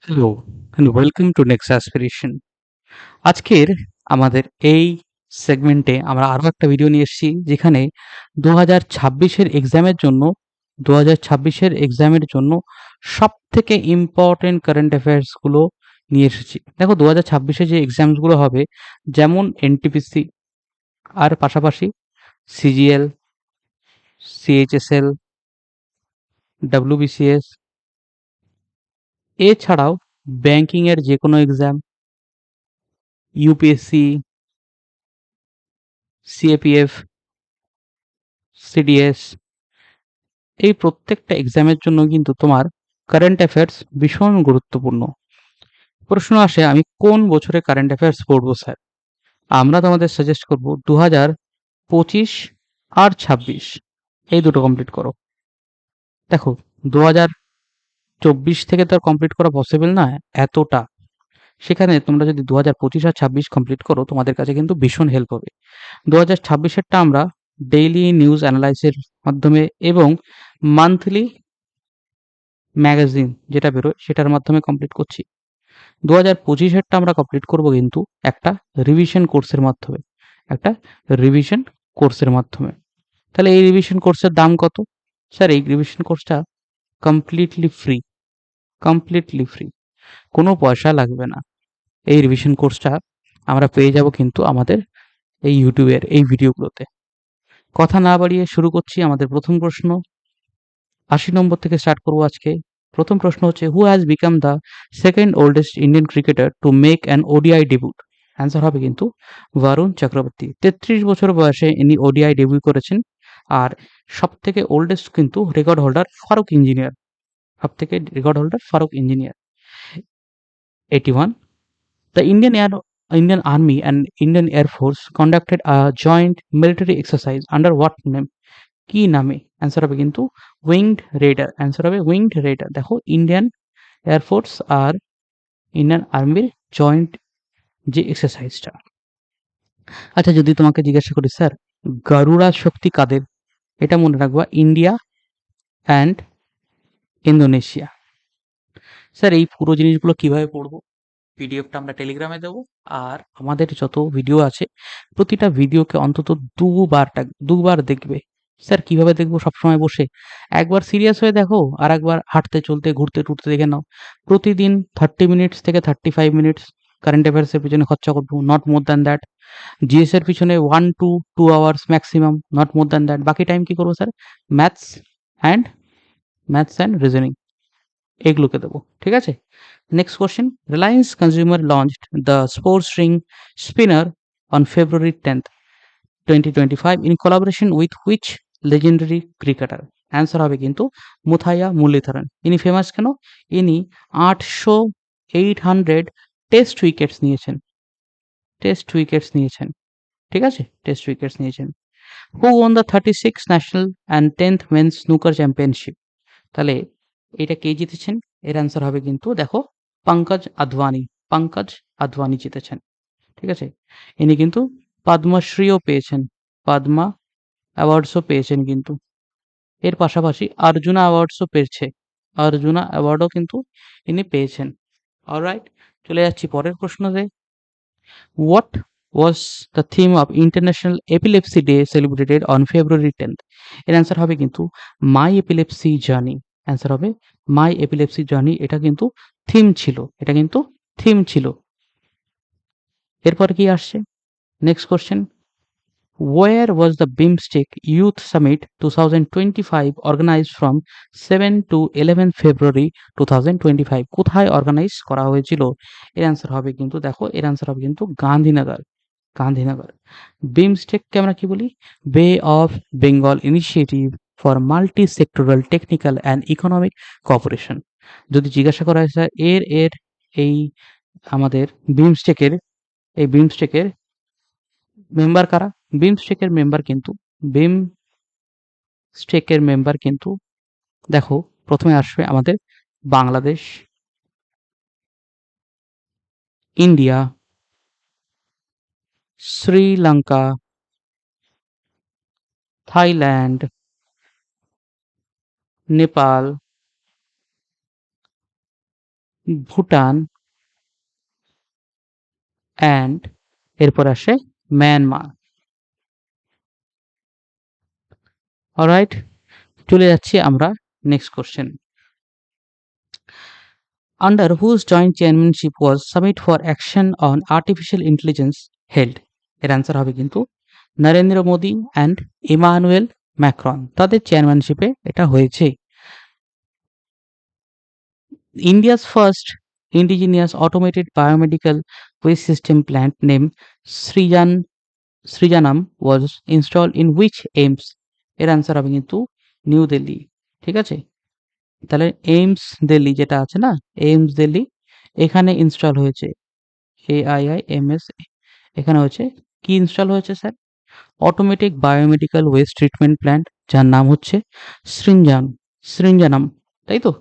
Hello and welcome to Next Aspiration. আজকের আমাদের এই সেগমেন্টে আমরা আরো একটা ভিডিও নিয়ে এসেছি যেখানে 2026 এর এক্সামের জন্য 2026 এর এক্সামের জন্য সবথেকে ইম্পর্টেন্ট কারেন্ট অ্যাফেয়ার্স গুলো নিয়ে এসেছি। দেখো 2026 এ যে এক্সামস গুলো হবে যেমন এনটিপিসি আর পাশাপাশি সিজিএল, সিএইচএসএল, ডব্লিউবিসিএস এছাড়াও ব্যাংকিং এর যে কোনো এক্সাম, ইউপিএসসি, সিএপিএফ, সিডিএস এই প্রত্যেকটা এক্সামের জন্য কিন্তু তোমার কারেন্ট অ্যাফেয়ার্স ভীষণ গুরুত্বপূর্ণ। প্রশ্ন আসে আমি কোন বছরে কারেন্ট অ্যাফেয়ার্স পড়বো স্যার? আমরা তোমাদের সাজেস্ট করব 2025 আর 26 এই দুটো কমপ্লিট করো। দেখো 2024 থেকে তো আর কমপ্লিট করা পসিবল না এতটা। সেখানে তোমরা যদি 2025 আর 26 কমপ্লিট করো তোমাদের কাছে কিন্তু ভীষণ হেল্প হবে। 2026এরটা আমরা ডেইলি নিউজ অ্যানালাইসিসের মাধ্যমে এবং মান্থলি ম্যাগাজিন যেটা বেরোয় সেটার মাধ্যমে কমপ্লিট করছি। 2025এরটা আমরা কমপ্লিট করব কিন্তু একটা রিভিশন কোর্সের মাধ্যমে। একটা রিভিশন কোর্সের মাধ্যমে। তাহলে এই রিভিশন কোর্সের দাম কত? স্যার এই রিভিশন কোর্সটা কমপ্লিটলি ফ্রি। Completely free. কোনো পয়সা লাগবে না। এই রিভিশন কোর্সটা আমরা পেয়ে যাব কিন্তু আমাদের এই ইউটিউবের এই ভিডিওগুলোতে। কথা না বাড়িয়ে শুরু করছি আমাদের প্রথম প্রশ্ন। ৮০ নম্বর থেকে স্টার্ট করব আজকে। প্রথম প্রশ্ন হচ্ছে who has become the second oldest Indian cricketer to make an ODI debut? Answer হবে কিন্তু বরুণ চক্রবর্তী। ৩৩ বছর বয়সে ইনি ওডিআই ডেবিউ করেছেন। আর সব থেকে ওল্ডেস্ট কিন্তু রেকর্ড হোল্ডার ফারুক ইঞ্জিনিয়ার। সব থেকে record holder Farooq engineer. 81. The Indian Army and Indian Air Force conducted a joint military exercise under what name? কি নামে? অ্যান্সার হবে কিন্তু উইংড রেডার। অ্যান্সার হবে উইংড রেডার। দেখো ইন্ডিয়ান এয়ারফোর্স আর ইন্ডিয়ান আর্মির জয়েন্ট যে এক্সারসাইজটা। আচ্ছা যদি তোমাকে জিজ্ঞাসা করি স্যার গারুড়া শক্তি কাদের? এটা মনে রাখবা ইন্ডিয়া অ্যান্ড ইন্দোনেশিয়া। স্যার এই পুরো জিনিসগুলো কিভাবে পড়বো? পিডিএফটা আমরা টেলিগ্রামে দেবো। আর আমাদের যত ভিডিও আছে প্রতিটা ভিডিওকে অন্তত দুবার দেখবে। স্যার কিভাবে দেখবো? সবসময় বসে একবার সিরিয়াস হয়ে দেখো আর একবার হাঁটতে চলতে ঘুরতে টুরতে দেখে নাও। প্রতিদিন 30 মিনিটস থেকে 35 মিনিটস কারেন্ট অ্যাফেয়ার্সের পিছনে খরচা করবো, not more than that. GS এর পিছনে 1 to 2 hours maximum, not more than that. বাকি টাইম কি করবো sir? Maths and maths and reasoning এগুলোকে দেবো। ঠিক আছে? Next question. Reliance Consumer launched the sports ring spinner on February 10th, 2025 in collaboration with which legendary cricketer? Answer হবে কিন্তু মুথাইয়া মুরলীধরন। ইনি ফেমাস কেন? ইনি 800 800 টেস্ট উইকেটস নিয়েছেন। টেস্ট উইকেটস নিয়েছেন। ঠিক আছে? টেস্ট উইকেটস নিয়েছেন। Who won the 36th national and 10th men's snooker championship? তাহলে এটা কে জিতেছেন? এর অ্যান্সার হবে কিন্তু দেখো পঙ্কজ আদভানি। পঙ্কজ আদভানি জিতেছেন। ঠিক আছে? ইনি কিন্তু পদ্মশ্রীও পেয়েছেন। পদ্মা অ্যাওয়ার্ডসও পেয়েছেন কিন্তু। এর পাশাপাশি অর্জুনা অ্যাওয়ার্ডসও পেয়েছে। অর্জুনা অ্যাওয়ার্ডও কিন্তু ইনি পেয়েছেন। অলরাইট? চলে যাচ্ছি পরের প্রশ্নতে। What was the theme of International Epilepsy Day celebrated on February 10th? এর অ্যান্সার হবে কিন্তু মাই এপিলেপসি জার্নি। অ্যান্সার হবে মাই এপিলেপসি জার্নি। এটা কিন্তু থিম ছিল। এটা কিন্তু থিম ছিল। এরপর কি আসছে? Next question. Where was the BIMSTEC Youth Summit 2025 organized from 7 to 11 February 2025? কোথায় অর্গানাইজ করা হয়েছিল? এর অ্যান্সার হবে কিন্তু দেখো এর অ্যান্সার হবে কিন্তু গান্ধীনগর। গান্ধীনগর। বিমস্টেককে আমরা কি বলি? বে of Bengal initiative for multi sectoral technical and economic cooperation. যদি জিজ্ঞাসা করা হয় স্যার এর এই আমাদের বিমস্টেকের এই বিমস্টেকের মেম্বার কারা? বিমস্টেকের মেম্বার কিন্তু বিমস্টেকের মেম্বার কিন্তু দেখো প্রথমে আসবে আমাদের Bangladesh, India, Sri Lanka, Thailand, Nepal, Bhutan and এরপর আসে মায়ানমার। অলরাইট, চলে যাচ্ছি আমরা next question. Under whose joint chairmanship was Summit for Action on Artificial Intelligence held? এর অ্যান্সার হবে কিন্তু Narendra Modi and Emmanuel Macron, তাদের চেয়ারম্যানশিপে এটা হয়েছে। India's first indigenous automated biomedical waste system plant named Srijanam was installed in which aims? এর answer হবে কিন্তু নিউ দিল্লি। ঠিক আছে, তাহলে এইমস দিল্লি যেটা আছে না, এইমস দিল্লি, এখানে ইনস্টল হয়েছে। AIIMS, এখানে হচ্ছে কি ইনস্টল হয়েছে sir? Automatic biomedical waste treatment plant, যার নাম হচ্ছে সৃঞ্জানাম, তাই তো।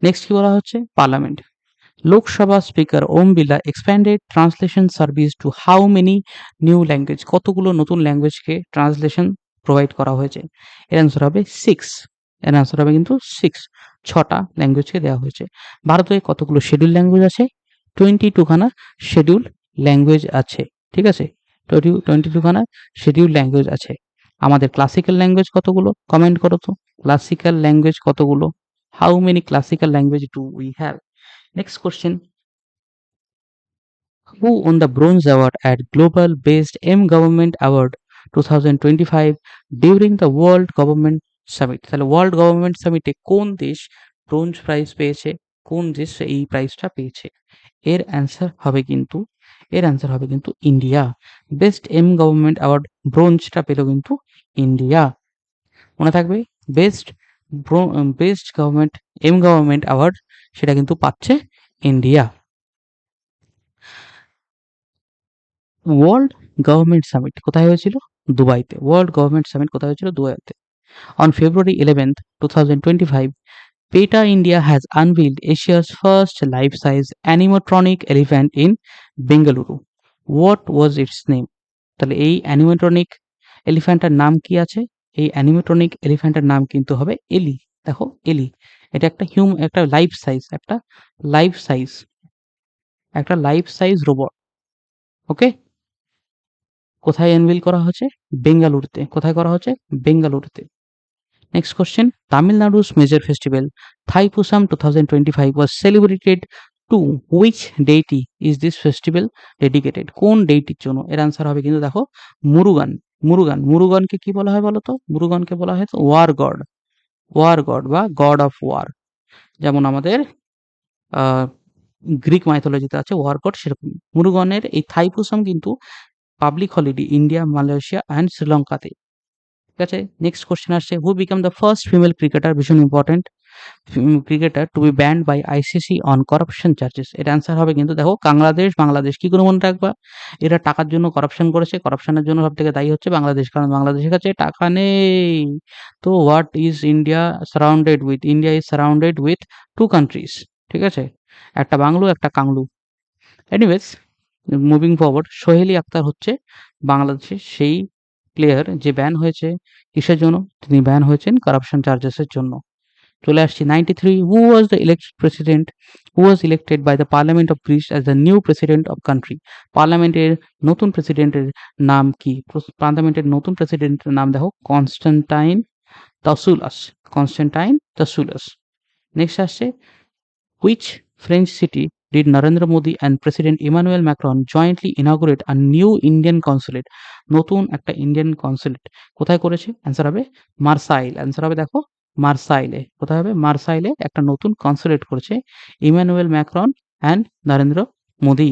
নেক্সট কি বলা হচ্ছে? Parliament. Lok Sabha speaker Om Birla expanded translation service to how many new language? কতগুলো নতুন ল্যাঙ্গুয়েজকে ট্রান্সলেশন প্রোভাইড করা হয়েছে? এর অ্যান্সার হবে 6। এর অ্যান্সার হবে কিন্তু 6, 6টা ল্যাঙ্গুয়েজকে দেওয়া হয়েছে। ভারতে কতগুলো শিডিউল ল্যাঙ্গুয়েজ আছে? 22 খানা শিডিউল ল্যাঙ্গুয়েজ আছে। ঠিক আছে, 22 খানা শিডিউল ল্যাঙ্গুয়েজ আছে। আমাদের ক্লাসিক্যাল ল্যাঙ্গুয়েজ কতগুলো? কমেন্ট করো তো, ক্লাসিক্যাল ল্যাঙ্গুয়েজ কতগুলো? How many classical language do we have? Next question. Who won the Bronze Award at Global Based M-Government Award 2025 during the World Government Summit? তাহলে world government সামিটে কোন দেশ bronze prize পেয়েছে? কোন দেশ এই প্রাইজটা পেয়েছে? এর অ্যান্সার হবে কিন্তু India. Best M government award ব্রোঞ্জটা পেল কিন্তু ইন্ডিয়া। মনে থাকবে, বেস্ট গভর্নমেন্ট অ্যাওয়ার্ড সেটা কিন্তু পাচ্ছে ইন্ডিয়া। ওয়ার্ল্ড গভর্নমেন্ট সামিট কোথায় হয়েছিল? দুবাইতে। ওয়ার্ল্ড গভর্নমেন্ট সামিট কোথায় হয়েছিল? দুবাইতে। On February 11th, 2025, PETA India has unveiled Asia's first life-size animatronic elephant in Bengaluru. What was its name? তাহলে এই অ্যানিমেট্রনিক এলিফ্যান্টের নাম কি আছে? এই অ্যানিমেট্রনিক এলিফ্যান্টের নাম কিন্তু হবে এলি। দেখো, এলি, এটা একটা লাইফ সাইজ রোবট। ওকে, কোথায় আনভিল করা হচ্ছে? বেঙ্গালুরুতে। কোথায় করা হচ্ছে? বেঙ্গালুরুতে। Next question. Tamil Nadu's major festival, Thaipusam 2025, was celebrated to which deity is this festival dedicated? কোন ডেইটির জন্য? এর অ্যান্সার হবে কিন্তু দেখো মুরুগান। মুরুগানকে কি বলা হয় বলো তো? মুরুগানকে বলা হয় ওয়ার গড বা গড অফ ওয়ার। যেমন আমাদের গ্রিক মাইথোলজিতে আছে ওয়ার গড, সেরকম মুরুগানের এই থাইপুসাম কিন্তু public holiday India, Malaysia and শ্রীলঙ্কাতে। ঠিক আছে, নেক্সট কোশ্চেন আসছে, who became the first female cricketer, ভীষণ important, cricketer to be banned by ICC on corruption charges? এর অ্যান্সার হবে কিন্তু দেখো বাংলাদেশ। কি করে মনে রাখবা? এরা টাকার জন্য করাপশন করেছে, করাপশনের জন্য সব থেকে দায়ী হচ্ছে বাংলাদেশ, কারণ বাংলাদেশের কাছে টাকা নেই। তো what is India surrounded with? India is surrounded with 2 countries. ঠিক আছে, একটা বাংলো, একটা কাংলু। Anyways, moving forward, Soheli Akter হচ্ছে বাংলাদেশের সেই প্লেয়ার যে ব্যান হয়েছে কিসের জন্য? তিনি ব্যান হয়েছেন করাপশন চার্জেসের জন্য। চলে আসছি 93, who was elected by the parliament of Greece as the new president of country? পার্লামেন্টের নতুন প্রেসিডেন্টের নাম কি? পার্লামেন্টের নতুন প্রেসিডেন্টের নাম দেখো কনস্টান্টাইন তাসুলাস। নেক্সট আসছে, which French city did Narendra Modi and President Emmanuel Macron jointly inaugurate a new Indian consulate? নতুন একটা ইন্ডিয়ান কনসুলেট কোথায় করেছে? অ্যান্সার হবে মার্সাইল। অ্যান্সার হবে দেখো মার্সাইলে। কোথায় হবে? মার্সাইলে একটা নতুন কনসুলেট করেছে Emmanuel Macron and Narendra Modi.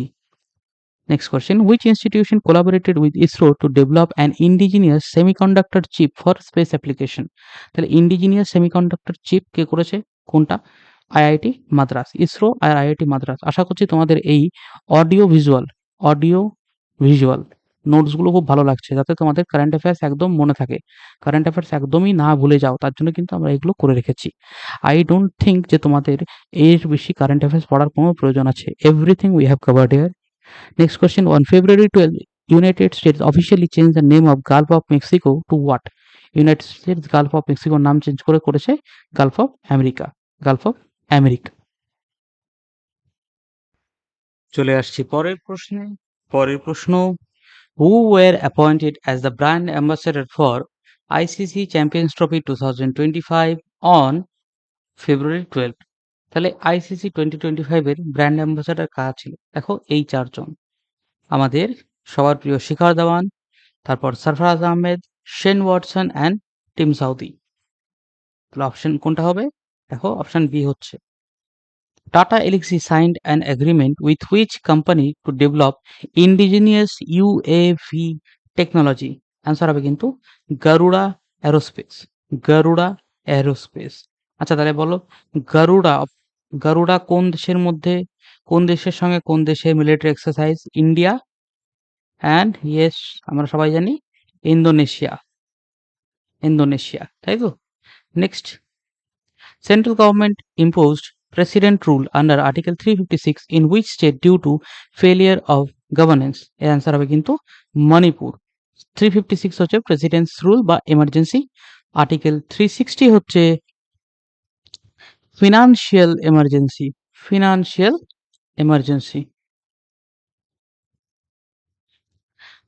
Next question. Which institution collaborated with ISRO to develop an indigenous semiconductor chip for space application? তাহলে ইন্ডিজিনিয়াস সেমিকন্ডাক্টর চিপ কে করেছে? কোনটা? আইআইটি মাদ্রাস। ইসরো আর আইআইটি মাদ্রাস। আশা করছি তোমাদের এই অডিও ভিজুয়াল নোটসগুলো খুব ভালো লাগছে, যাতে তোমাদের কারেন্ট অ্যাফেয়ার্স একদম মনে থাকে, কারেন্ট অ্যাফেয়ার্স একদমই না ভুলে যাও, তার জন্য কিন্তু আমরা এগুলো করে রেখেছি। আই ডোন্ট থিঙ্ক যে তোমাদের এর বেশি কারেন্ট অ্যাফেয়ার্স পড়ার কোনো প্রয়োজন আছে। Everything we have covered here. Next question. On February 12, United States officially changed the name of Gulf of Mexico to what? United states Gulf of মেক্সিকোর নাম চেঞ্জ করেছে গালফ অফ আমেরিকা। চলে আসছি পরের প্রশ্ন, who were appointed as the brand ambassador for ICC Champions Trophy 2025 on February 12? তাহলে ICC 2025 এর brand ambassador কারা ছিল? দেখো এই চারজন, আমাদের সবার প্রিয় শিখর ধাওয়ান, তারপর Sarfaraz Ahmed, Shane Watson and Tim Southee. তাহলে অপশন কোনটা হবে? দেখো অপশন বি হচ্ছে। Tata Elxsi signed an agreement with which company to develop indigenous UAV technology? Answer হবে কিন্তু গারুড়া অ্যারোস্পেস। গারুড়া অ্যারোস্পেস। আচ্ছা তাহলে বলো, গারুড়া গারুড়া কোন দেশের সঙ্গে কোন দেশের military exercise? India and yes আমরা সবাই জানি ইন্দোনেশিয়া। ইন্দোনেশিয়া, তাই তো? Next, Central government imposed President rule under Article 356 in which state due to failure of governance? এর অ্যান্সার হবে কিন্তু মণিপুর। 356 হচ্ছে প্রেসিডেন্টস রুল বা এমার্জেন্সি। আর্টিকেল 360 হচ্ছে financial emergency. Financial emergency.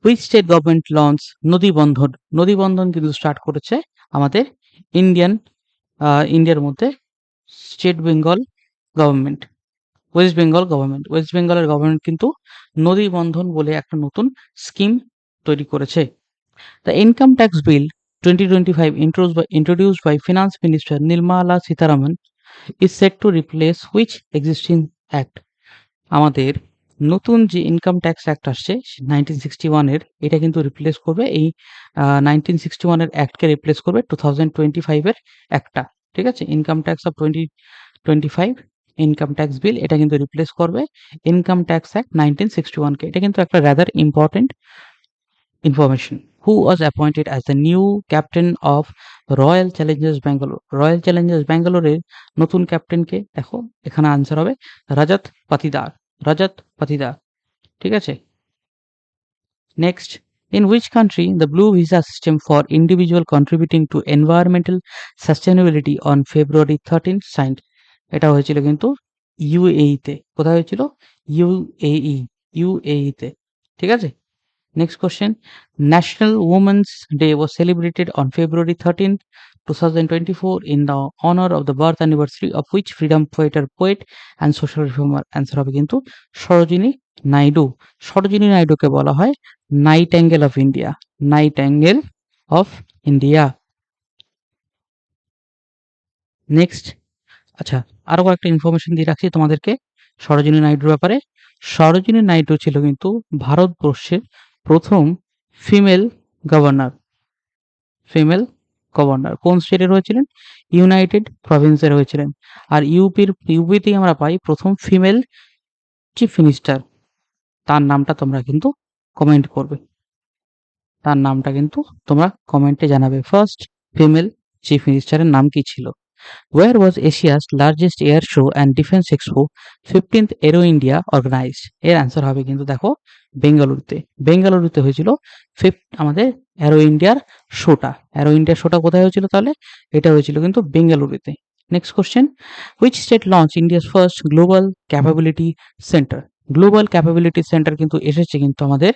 Which state government launch নদী বন্ধন? নদী বন্ধন কিন্তু স্টার্ট করেছে আমাদের ইন্ডিয়ার মধ্যে state Bengal government, West Bengal government. West বেঙ্গলের গভর্নমেন্ট কিন্তু নদী বন্ধন বলে একটা নতুন স্কিম তৈরি করেছে। The income tax bill 2025 introduced by Finance Minister Nirmala Sitharaman is set to replace which existing act? আমাদের নতুন যে ইনকাম ট্যাক্স অ্যাক্ট আসছে 1961 এর, এটা কিন্তু রিপ্লেস করবে এই 1961 এর অ্যাক্টকে রিপ্লেস করবে 2025 এর অ্যাক্টটা। ঠিক আছে, income tax of 2025 income tax bill এটা কিন্তু রিপ্লেস করবে ইনকাম ট্যাক্স অ্যাক্ট 1961 কে। এটা কিন্তু একটা rather important information. Who was appointed as the new captain of royal Challengers Bangalore? Royal Challengers ব্যাঙ্গালোরের নতুন ক্যাপ্টেনকে দেখো, এখানে আনসার হবে রাজাত পাতিদার। রাজাত পাতিদার, ঠিক আছে। Next, in which country the blue visa system for individual contributing to environmental sustainability on February 13 signed? এটা হয়েছিল কিন্তু ইউএই তে। কোথায় হয়েছিল? ইউএই তে, ঠিক আছে। Next question, national women's day was celebrated on February 13, 2024 in the honor of the birth anniversary of which freedom fighter, poet and social reformer? Answer হবে কিন্তু সরোজিনী নাইডু। সরোজিনী নাইডুকে বলা হয় night angle of India. Night angle of India. Next, আচ্ছা আরো কয়েকটা information দিয়ে রাখছি তোমাদেরকে সরোজিনী নাইডুর ব্যাপারে। সরোজিনী নাইডু ছিল কিন্তু ভারতবর্ষের প্রথম ফিমেল গভর্নর। ফিমেল গভর্নর কোন স্টেটের হয়েছিলেন? ইউনাইটেড প্রভিন্সের হয়েছিলেন। আর ইউপিতেই আমরা পাই প্রথম ফিমেল চিফ মিনিস্টার। তার নামটা তোমরা কিন্তু কমেন্ট করবে, তার নামটা কিন্তু তোমরা কমেন্টে জানাবে। ফার্স্ট ফিমেল চিফ মিনিস্টারের নাম কি ছিল? Where was Asia's largest air show and defense expo 15th Aero India organized? এর অ্যান্সার হবে কিন্তু দেখো বেঙ্গালুরুতে। বেঙ্গালুরুতে হয়েছিল আমাদের অ্যারো ইন্ডিয়ার শোটা। অ্যারো ইন্ডিয়ার শোটা কোথায় হয়েছিল তাহলে? এটা হয়েছিল কিন্তু বেঙ্গালুরুতে। Next question, which state launch India's first global capability centre? Global capability centre কিন্তু এসেছে কিন্তু আমাদের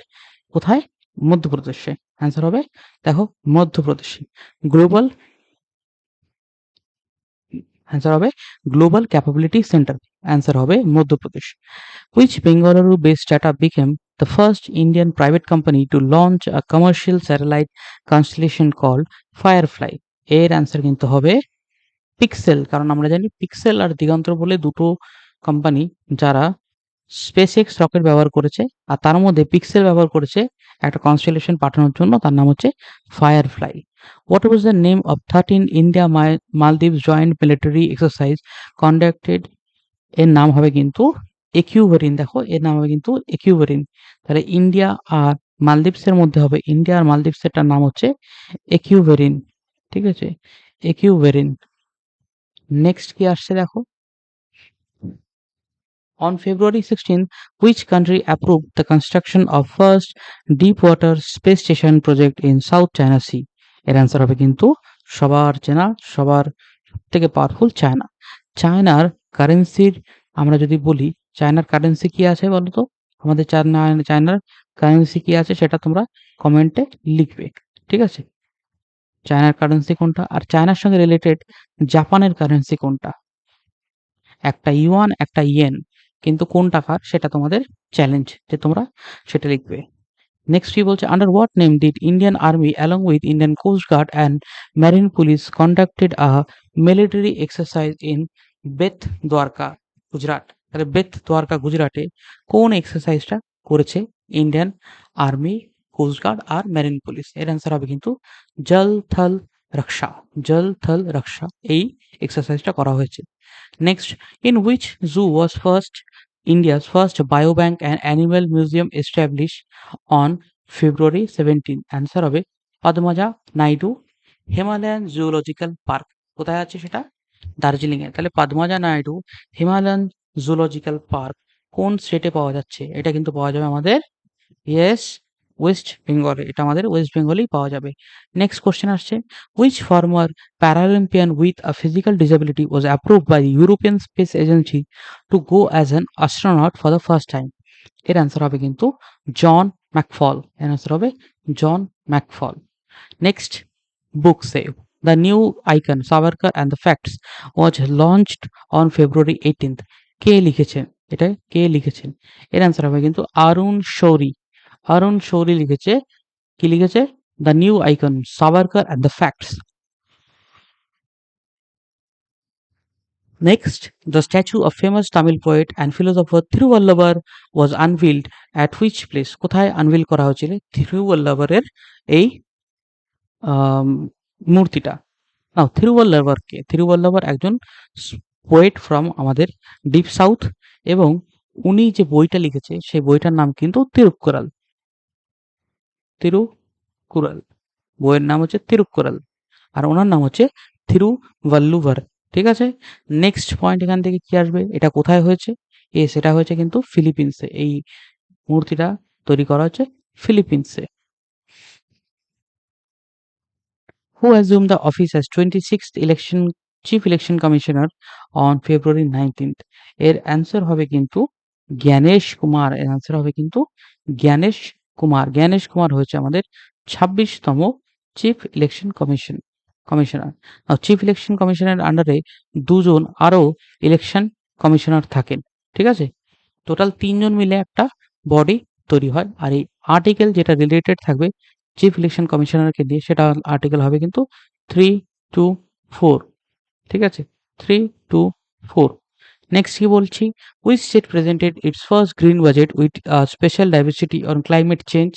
কোথায়? মধ্যপ্রদেশে। অ্যান্সার হবে দেখো মধ্যপ্রদেশে। গ্লোবাল অ্যান্সার হবে গ্লোবাল ক্যাপাবিলিটি সেন্টার। অ্যান্সার হবে Madhya Pradesh. Which Bengaluru based startup became the first Indian private company to launch a commercial satellite constellation called Firefly? এর অ্যান্সার কিন্তু হবে পিক্সেল। কারণ আমরা জানি পিক্সেল আর দিগন্তর বলে দুটো কোম্পানি যারা স্পেস এক্স রকেট ব্যবহার করেছে, আর তার মধ্যে পিক্সেল ব্যবহার করেছে একটা কনস্টেলেশন পাঠানোর জন্য, তার নাম হচ্ছে firefly. What was the name of 13 India Maldives joint military exercise conducted? এর নাম হবে কিন্তু একিউভেরিন। দেখো এর নাম হবে কিন্তু একিউভেরিন। তাহলে ইন্ডিয়া আর মালদ্বীপসের মধ্যে হবে, ইন্ডিয়া আর মালদ্বীপসেরটার নাম হচ্ছে একিউভেরিন, ঠিক আছে, একিউভেরিন। নেক্সট কি আসছে দেখো, on February 16, which country approved the construction of first deep water space station project in South China Sea? এর অ্যান্সার হবে কিন্তু সবার চেনা, সবার থেকে পাওয়ারফুল চায়না। চায়নার কারেন্সির আমরা যদি বলি, চায়নার কারেন্সি কি আছে বলো তো? আমাদের চায়নার কারেন্সি কি আছে সেটা তোমরা কমেন্টে লিখবে। ঠিক আছে? চায়নার কারেন্সি কোনটা? আর চায়নার সঙ্গে রিলেটেড জাপানের কারেন্সি কোনটা? একটা ইউয়ান, একটা ইয়েন। কিন্তু কোন টাকার সেটা তোমাদের চ্যালেঞ্জ যে তোমরা সেটা লিখবে। নেক্সট কি বলছে, under what name did Indian Army along with Indian Coast Guard and marine police conducted a military exercise in Beyt Dwarka, Gujarat? তাহলে বেথ দ্বারকা গুজরাটে কোন এক্সারসাইজটা করেছে ইন্ডিয়ান আর্মি, কোস্ট গার্ড আর মেরিন পুলিশ? এর অ্যান্সার হবে কিন্তু জল থল রক্ষা। জল থল রক্ষা এই এক্সারসাইজটা করা হয়েছে। Next, in which zoo was India's first biobank and animal museum established on February 17? Answer হবে Padmaja Naidu Himalayan zoological park. কোথায় আছে সেটা? দার্জিলিং এ। তাহলে Padmaja Naidu Himalayan zoological park কোন স্টেটে পাওয়া যাচ্ছে? এটা কিন্তু পাওয়া যাবে আমাদের ইয়েস ওয়েস্ট বেঙ্গলে। এটা আমাদের ওয়েস্ট বেঙ্গলেই পাওয়া যাবে। নেক্সট কোশ্চেন আসছে, which former paralympian with a physical disability was approved by the European Space Agency to go as an astronaut for the first time? এর অ্যান্সার হবে কিন্তু জন ম্যাকফল। এর অ্যান্সার হবে John McFall. Next, book save the new icon Savarkar and the facts was launched on February 18th। কে লিখেছেন? এটা কে লিখেছেন? এর অ্যান্সার হবে কিন্তু অরুণ শৌরি। অরুণ শৌরি লিখেছে। কি লিখেছে? The new icon Savarkar and the facts. Next, the statue of famous Tamil poet and philosopher Thiruvalluvar was unveiled at which place? কোথায় আনভিল করা হয়েছিল থিরুবল্লভারের এই মূর্তিটা? নাও, থিরুবল্লভার কে? থিরুবল্লভার একজন পোয়েট ফ্রম আমাদের ডিপ সাউথ, এবং উনি যে বইটা লিখেছে সেই বইটার নাম কিন্তু তিরুক্কুরাল। তিরুকুরাল বইয়ের নাম হচ্ছে তিরুক্কুরাল, আর ওনার নাম হচ্ছে থিরুভাল্লুভার। ঠিক আছে? নেক্সট পয়েন্ট এখান থেকে কি আসবে? এটা কোথায় হয়েছে? সেটা হয়েছে কিন্তু ফিলিপিন্সে। এই মূর্তিটা তৈরি করা হচ্ছে ফিলিপিন্সে। Who assume the office as 26th election chief election commissioner on February 19th? এর অ্যান্সার হবে কিন্তু জ্ঞানেশ কুমার। এর অ্যান্সার হবে কিন্তু জ্ঞানেশ কুমার। জ্ঞানেশ কুমার হচ্ছে আমাদের 26তম chief election commissioner. Chief election কমিশনের আন্ডারে দুজন আরও ইলেকশন কমিশনার থাকেন। ঠিক আছে? টোটাল ৩ জন মিলে একটা বডি তৈরি হয়। আর এই আর্টিকেল যেটা রিলেটেড থাকবে চিফ ইলেকশন কমিশনারকে দিয়ে, সেটা আর্টিকেল হবে কিন্তু 324। ঠিক আছে? 324। নেক্সট কি বলছি, which state presented its first green budget with special diversity on climate change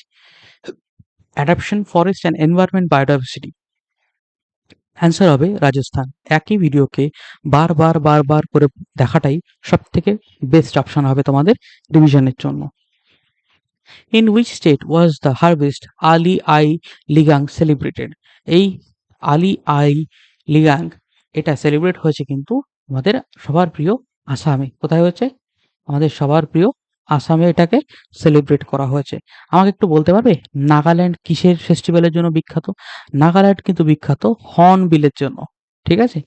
adoption forest and environment biodiversity? Answer হবে রাজস্থান। একই ভিডিওকে বারবার করে দেখাটাই সবথেকে বেস্ট অপশন হবে তোমাদের রিভিশনের জন্য। In which state was the harvest Ali I Ligang celebrated? এই আলি আই লিগাং এটা সেলিব্রেট হয়েছে কিন্তু আমাদের সবার প্রিয় আসামে। কোথায় হয়েছে? আমাদের সবার প্রিয় আসামে এটাকে সেলিব্রেট করা হয়েছে। আমাকে একটু বলতে পারবে নাগাল্যান্ড কিসের ফেস্টিভ্যালের জন্য বিখ্যাত? নাগাল্যান্ড কিন্তু বিখ্যাত হর্নবিলের জন্য। ঠিক আছে?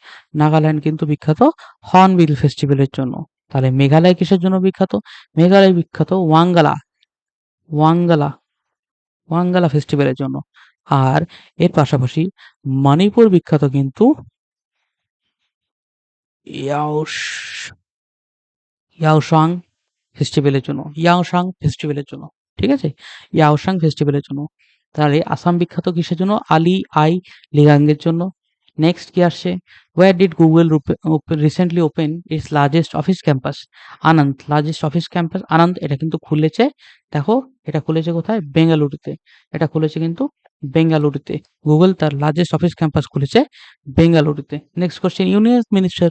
নাগাল্যান্ড কিন্তু বিখ্যাত হর্নবিল ফেস্টিভ্যালের জন্য। তাহলে মেঘালয় কিসের জন্য বিখ্যাত? মেঘালয় বিখ্যাত ওয়াঙ্গালা ওয়াঙ্গালা ফেস্টিভ্যালের জন্য। আর এর পাশাপাশি মণিপুর বিখ্যাত কিন্তু ইয়াওস ইয়াওসাং ফেস্টিভ্যালের জন্য। ঠিক আছে? ইয়াওসাং ফেস্টিভ্যালের জন্য। তাহলে আসাম বিখ্যাত কিসের জন্য? আলি আই লিগাংয়ের জন্য। নেক্সট কি আসছে, where did Google recently open its largest office campus? Ananta. Largest office campus Ananta, এটা কিন্তু খুলেছে, দেখো এটা খুলেছে কোথায়? বেঙ্গালুরুতে। এটা খুলেছে কিন্তু বেঙ্গালুরুতে। গুগল তার লার্জেস্ট অফিস ক্যাম্পাস খুলেছে বেঙ্গালুরুতে। Next question, union minister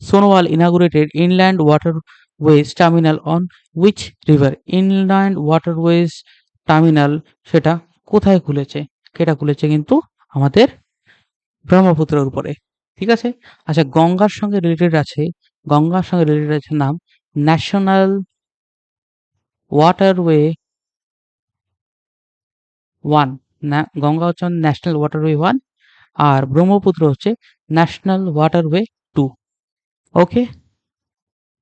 Sonowal inaugurated inland waterways terminal on which river? Inland waterways terminal সেটা কোথায় খুলেছে? সেটা খুলেছে কিন্তু আমাদের ব্রহ্মপুত্রের উপরে। ঠিক আছে? আচ্ছা, গঙ্গার সঙ্গে রিলেটেড আছে, নাম ন্যাশনাল ওয়াটারওয়ে 1। গঙ্গা হচ্ছে ন্যাশনাল ওয়াটারওয়ে 1, আর ব্রহ্মপুত্র হচ্ছে ন্যাশনাল ওয়াটারওয়ে 2। ওকে?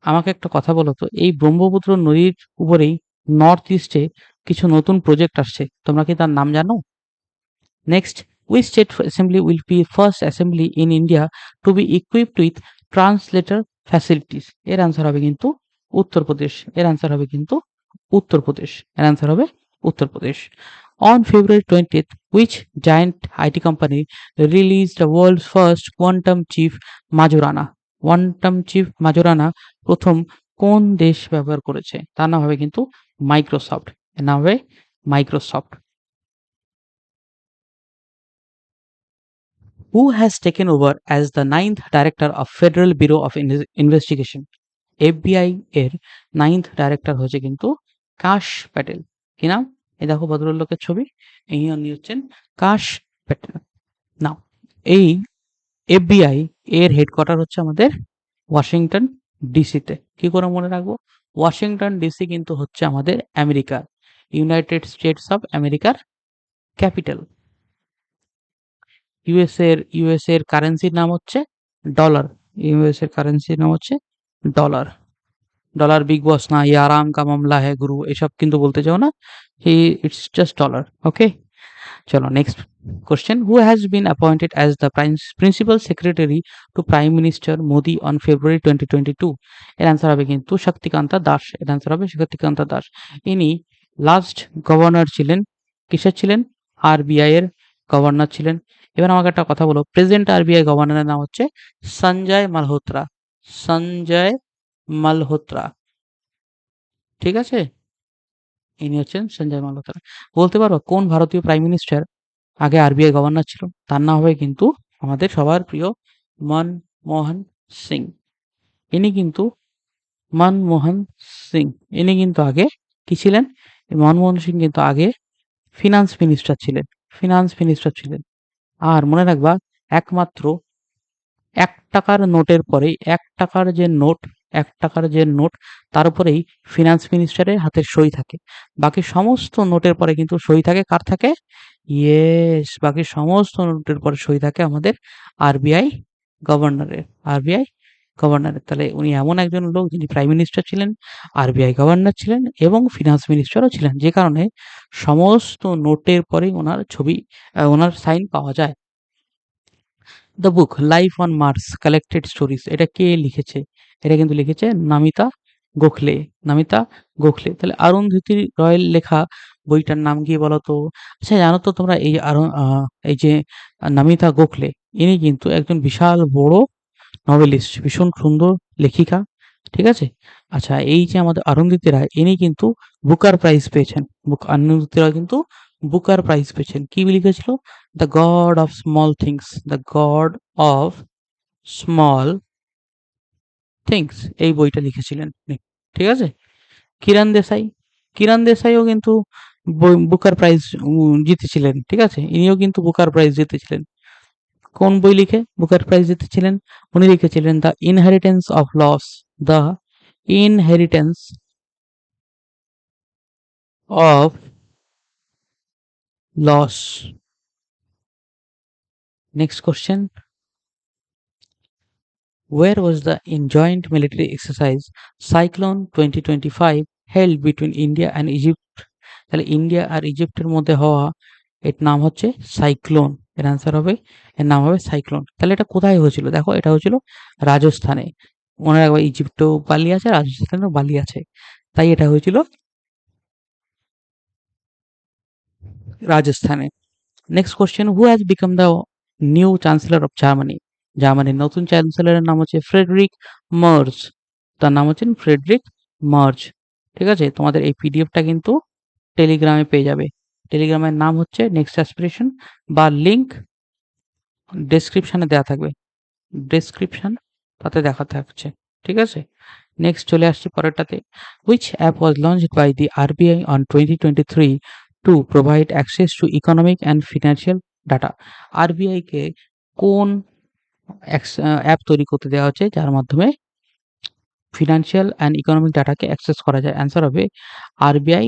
আমাকে একটা কথা বলো তো, এই ব্রহ্মপুত্র নদীর উপরেই নর্থ ইস্টে কিছু নতুন প্রজেক্ট আসছে, তোমরা কি তার নাম জানো? Next, which state assembly will be first assembly in India to be equipped with translator facilities? এর আনসার হবে কিন্তু উত্তরপ্রদেশ। এর আনসার হবে কিন্তু উত্তরপ্রদেশ। এর আনসার হবে Uttar Pradesh. On February 20th, which giant IT company released the world's first quantum chip Majorana? Quantum chip Majorana প্রথম কোন দেশ ব্যবহার করেছে? তার নাম হবে কিন্তু মাইক্রোসফট। এর নাম হবে Microsoft. Who has taken over as the ninth director of Federal Bureau of Investigation? FBI এর নাইন্থ ডাইরেক্টর হচ্ছে কিন্তু কাশ প্যাটেল। কি নাম? এই দেখো ভদ্রলোকের ছবি, ইনি হচ্ছেন কাশ প্যাটেল। নাও এই এফবিআই এর হেডকোয়ার্টার হচ্ছে আমাদের ওয়াশিংটন ডিসিতে। কি করে মনে রাখবো? ওয়াশিংটন ডিসি কিন্তু হচ্ছে আমাদের আমেরিকার, ইউনাইটেড স্টেটস অফ আমেরিকার ক্যাপিটাল। ইউএসএ এর কারেন্সির নাম হচ্ছে ডলার। ইউএসএ এর কারেন্সির নাম হচ্ছে ডলার। ডলার বিগ বস না, ইয়ে আরাম কা মামলা হ্যায় গুরু, এসব কিন্তু বলতে চাও না। It's just dollar. ওকে, চলো next question. Who has been appointed as the principal secretary to prime minister Modi on February 2022? এর অ্যান্সার হবে কিন্তু শক্তিকান্তা দাস। এর অ্যান্সার হবে শক্তিকান্তা দাস। ইনি লাস্ট গভর্নর ছিলেন। কিসের ছিলেন? আরবিআই এর গভর্নর ছিলেন। এবার আমাকে একটা কথা বলো, প্রেজেন্ট আরবিআই গভর্নরের নাম হচ্ছে সঞ্জয় মালহোত্রা। সঞ্জয় মালহোত্রা, ঠিক আছে? ইনি হচ্ছেন সঞ্জয় মালহোত্রা। বলতে পারো কোন ভারতীয় প্রাইম মিনিস্টার আগে আরবিআই গভর্নর ছিল? তার নাম হবে কিন্তু আমাদের সবার প্রিয় মনমোহন সিং। ইনি কিন্তু মনমোহন সিং, ইনি কিন্তু আগে কি ছিলেন? মনমোহন সিং কিন্তু আগে ফিনান্স মিনিস্টার ছিলেন। ফিনান্স মিনিস্টার ছিলেন। আর মনে রাখবা, একমাত্র ৳১ নোটের পরেই, ৳১ তার উপরেই ফিনান্স মিনিস্টারের হাতের সই থাকে। বাকি সমস্ত নোটের পরে কিন্তু সই থাকে কার? থাকে? ইয়েস, বাকি সমস্ত নোটের পরে সই থাকে আমাদের আরবিআই গভর্নরের। আরবিআই গভর্নরের। তাহলে উনি এমন একজন লোক যিনি প্রাইম মিনিস্টার ছিলেন, আরবিআই গভর্নর ছিলেন এবং ফিনান্স মিনিস্টারও ছিলেন। যে কারণে সমস্ত নোটের পরেই ওনার ছবি, ওনার সাইন পাওয়া যায়। The book life on Mars collected stories, এটা কে লিখেছে? এটা কিন্তু লিখেছে নামিতা গোখলে। নামিতা গোখলে। তাহলে অরুন্ধতী রয়ের লেখা বইটার নাম কি বলো তো? আচ্ছা, জানো তো তোমরা এই যে নামিতা গোখলে, ইনি কিন্তু একজন বিশাল বড় নভেলিস্ট, ভীষণ সুন্দর লেখিকা, ঠিক আছে? আচ্ছা, এই যে আমাদের অরুন্ধতী রায়, ইনি কিন্তু বুকার প্রাইজ পেয়েছেন। অরুন্ধতী রায় কিন্তু বুকার প্রাইজ পেয়েছেন। কি লিখেছিল? The god of small things. The god of small things, এই বইটা লিখেছিলেন, ঠিক আছে? কিরণ দেশাই, কিরণ দেশাইও কিন্তু বুকার প্রাইজ জিতেছিলেন, ঠিক আছে? ইনিও কিন্তু বুকার প্রাইজ জিতেছিলেন। কোন বই লিখে বুকার প্রাইজ জিতেছিলেন? উনি লিখেছিলেন the inheritance of loss. The inheritance of loss. Next question, where was the joint military exercise Cyclone 2025 held between India and Egypt? তাহলে ইন্ডিয়া আর ইজিপ্টের মধ্যে হওয়া এর নাম হচ্ছে সাইক্লোন। এর আনসার হবে, এর নাম হবে সাইক্লোন। তাহলে এটা কোথায় হয়েছিল? দেখো, এটা হয়েছিল রাজস্থানে। মনে রাখবে, ইজিপ্টেও বালি আছে, রাজস্থানেও বালি আছে, তাই এটা হয়েছিল রাজস্থানে। Next question, who has become the new chancellor of Germany? জার্মানির নতুন চ্যান্সেলরের নাম হচ্ছে ফ্রেডরিক মার্জ। তার নাম হচ্ছেন ফ্রেডরিক মার্জ, ঠিক আছে? তোমাদের এই পিডিএফটা কিন্তু টেলিগ্রামে পেয়ে যাবে। টেলিগ্রামের নাম হচ্ছে নেক্সট অ্যাসপিরেশন, বা লিঙ্ক ডেসক্রিপশনে দেওয়া থাকবে। ডেসক্রিপশন, তাতে দেখা থাকছে, ঠিক আছে? নেক্সট চলে আসছি পরেরটাতে। Which app was launched by the RBI on 2023 to provide access to economic and financial data? আরবিআইকে কোন অ্যাপ তৈরি করতে দেওয়া হচ্ছে যার মাধ্যমে ফিনান্সিয়াল অ্যান্ড ইকোনমিক ডাটাকে অ্যাক্সেস করা যায়? অ্যান্সার হবে আরবিআই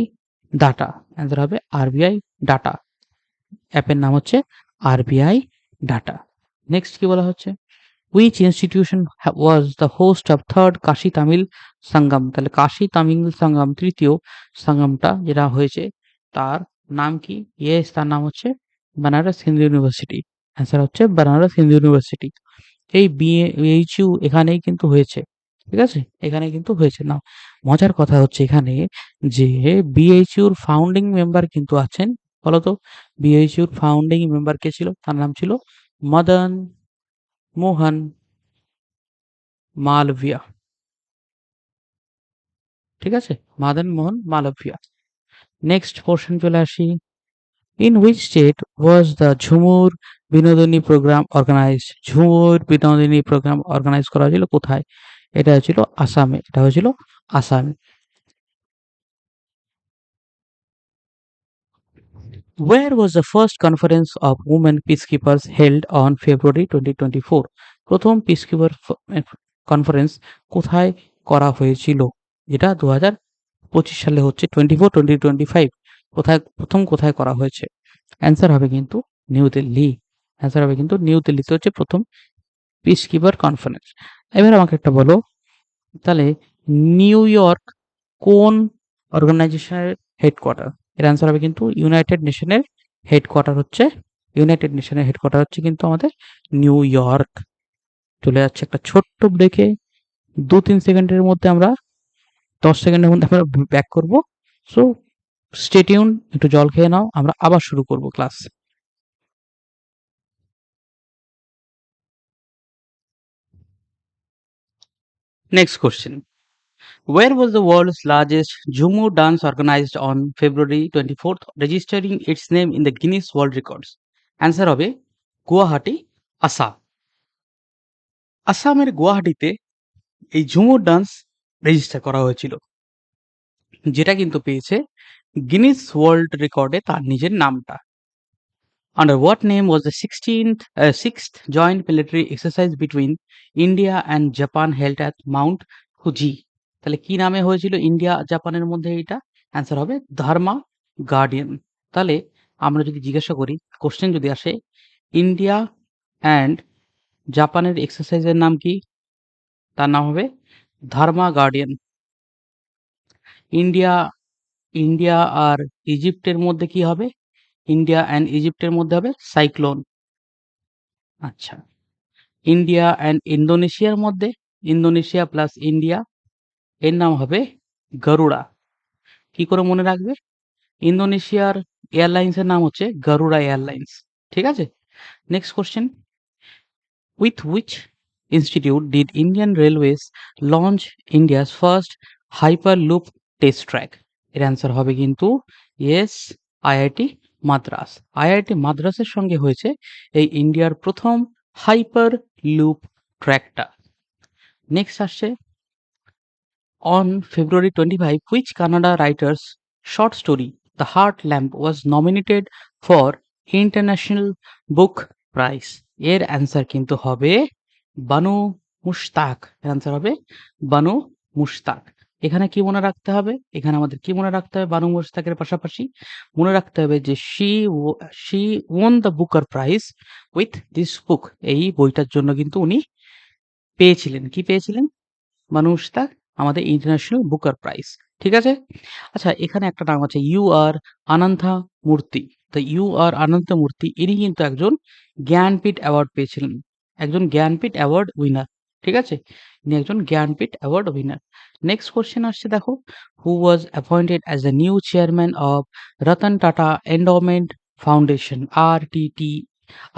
ডাটা। অ্যান্সার হবে আরবিআই ডাটা। অ্যাপের নাম হচ্ছে আরবিআই ডাটা। নেক্সট কি বলা হচ্ছে? Which institution was the host of third Kashi Tamil সঙ্গম? তাহলে কাশী তামিল সঙ্গম তৃতীয় সঙ্গমটা যেটা হয়েছে তার নাম কি? ইয়েস, তার নাম হচ্ছে বানারস হিন্দু ইউনিভার্সিটি। অ্যান্সার হচ্ছে বানারস হিন্দু ইউনিভার্সিটি। এই বিএইচইউ এখানেই কিন্তু হয়েছে। ঠিক আছে? এখানে কিন্তু হয়েছে। নাও মজার কথা হচ্ছে এখানে যে বিএইচইউর ফাউন্ডিং মেম্বার কিন্তু আছেন। বলো তো বিএইচইউর ফাউন্ডিং মেম্বার কে ছিল? তার নাম ছিল মদন মোহন মালভিয়া। ঠিক আছে? মদন মোহন মালভিয়া। নেক্সট পোরশন চলে আসি। In which state was the Jhumur Binodini programme organised? Jhumur Binodini programme organise করা হয়েছিল কোথায়? এটা হয়েছিল আসামে। এটা হয়েছিল আসামে। Where was the first conference of women peacekeepers held on February 2024? প্রথম পিসকিপার কনফারেন্স কোথায় করা হয়েছিল? যেটা 2025 সালে হচ্ছে 2024-2025 কোথায় করা হয়েছে? অ্যান্সার হবে কিন্তু নিউ দিল্লি। অ্যান্সার হবে কিন্তু নিউ দিল্লিতে হচ্ছে প্রথম পিসকিপার কনফারেন্স। এবার আমাকে একটা বলো, তাহলে নিউ ইয়র্ক কোন অর্গানাইজেশনের হেডকোয়ার্টার? এর অ্যান্সার হবে কিন্তু ইউনাইটেড নেশনের হেডকোয়ার্টার হচ্ছে কিন্তু আমাদের নিউ ইয়র্ক। চলে যাচ্ছে একটা ছোট্ট ব্রেকে। 2-3 সেকেন্ডের মধ্যে আমরা 10 সেকেন্ডের মধ্যে আমরা ব্যাক করব। সো স্টে টিউন, একটু জল খেয়ে নাও, আমরা আবার শুরু করব class. Next question, where was the world's largest Jhumur dance organized on February 24th, registering its name in the Guinness World Records? Answer হবে গুয়াহাটি, আসাম। আসামের গুয়াহাটিতে এই ঝুমুর ডান্স রেজিস্টার করা হয়েছিল, যেটা কিন্তু পেয়েছে গিনিস ওয়ার্ল্ড রেকর্ডে তার নিজের নামটা। Under what name was the 6th joint military exercise between India and Japan held at Mount Fuji? তাহলে কি নামে হয়েছিল ইন্ডিয়া জাপানের মধ্যে এটা? অ্যান্সার হবে ধর্মা গার্ডিয়ান। তাহলে আমরা যদি জিজ্ঞাসা করি, কোশ্চেন যদি আসে ইন্ডিয়া অ্যান্ড জাপানের এক্সারসাইজের নাম কি? তার নাম হবে ধর্মা গার্ডিয়ান। ইন্ডিয়া ইন্ডিয়া আর ইজিপ্টের মধ্যে কি হবে? ইন্ডিয়া অ্যান্ড ইজিপ্টের মধ্যে হবে সাইক্লোন। আচ্ছা, ইন্ডিয়া অ্যান্ড ইন্দোনেশিয়ার মধ্যে, ইন্দোনেশিয়া প্লাস ইন্ডিয়া, এর নাম হবে গরুড়া। কি করে মনে রাখবে? ইন্দোনেশিয়ার এয়ারলাইন্সের নাম হচ্ছে গরুড়া এয়ারলাইন্স। ঠিক আছে? Next question, with which institute did Indian railways launch India's first hyper loop test track? এর অ্যান্সার হবে কিন্তু ইয়েস, আইআইটি মাদ্রাস। আইআইটি মাদ্রাসের সঙ্গে হয়েছে এই ইন্ডিয়ার প্রথম হাইপার লুপ ট্র্যাকটা। নেক্সট আসছে, on February 25, which Kannada writer's short story, The Heart Lamp, was nominated for International Book Prize? এর অ্যান্সার কিন্তু হবে বানু মুশতাক। অ্যান্সার হবে বানু মুশতাক। এখানে কি মনে রাখতে হবে? এখানে আমাদের কি মনে রাখতে হবে? বানু মুশতাকের পাশাপাশি মনে রাখতে হবে যে she won the Booker Prize with this book। এই বইটার জন্য কিন্তু উনি পেয়েছিলেন। কি পেয়েছিলেন? বানু মুশতাক আমাদের ইন্টারন্যাশনাল বুকার প্রাইজ। ঠিক আছে? আচ্ছা, এখানে একটা নাম আছে ইউ আর অনন্থা মূর্তি। তো ইউ আর অনন্ত মূর্তি ইনি কিন্তু একজন জ্ঞানপীঠ অ্যাওয়ার্ড পেয়েছিলেন, একজন জ্ঞানপীঠ অ্যাওয়ার্ড উইনার। ঠিক আছে? ইনি একজন Jnanpith award winner. Next question আসছে দেখো, who was appointed as the new chairman of Ratan Tata endowment foundation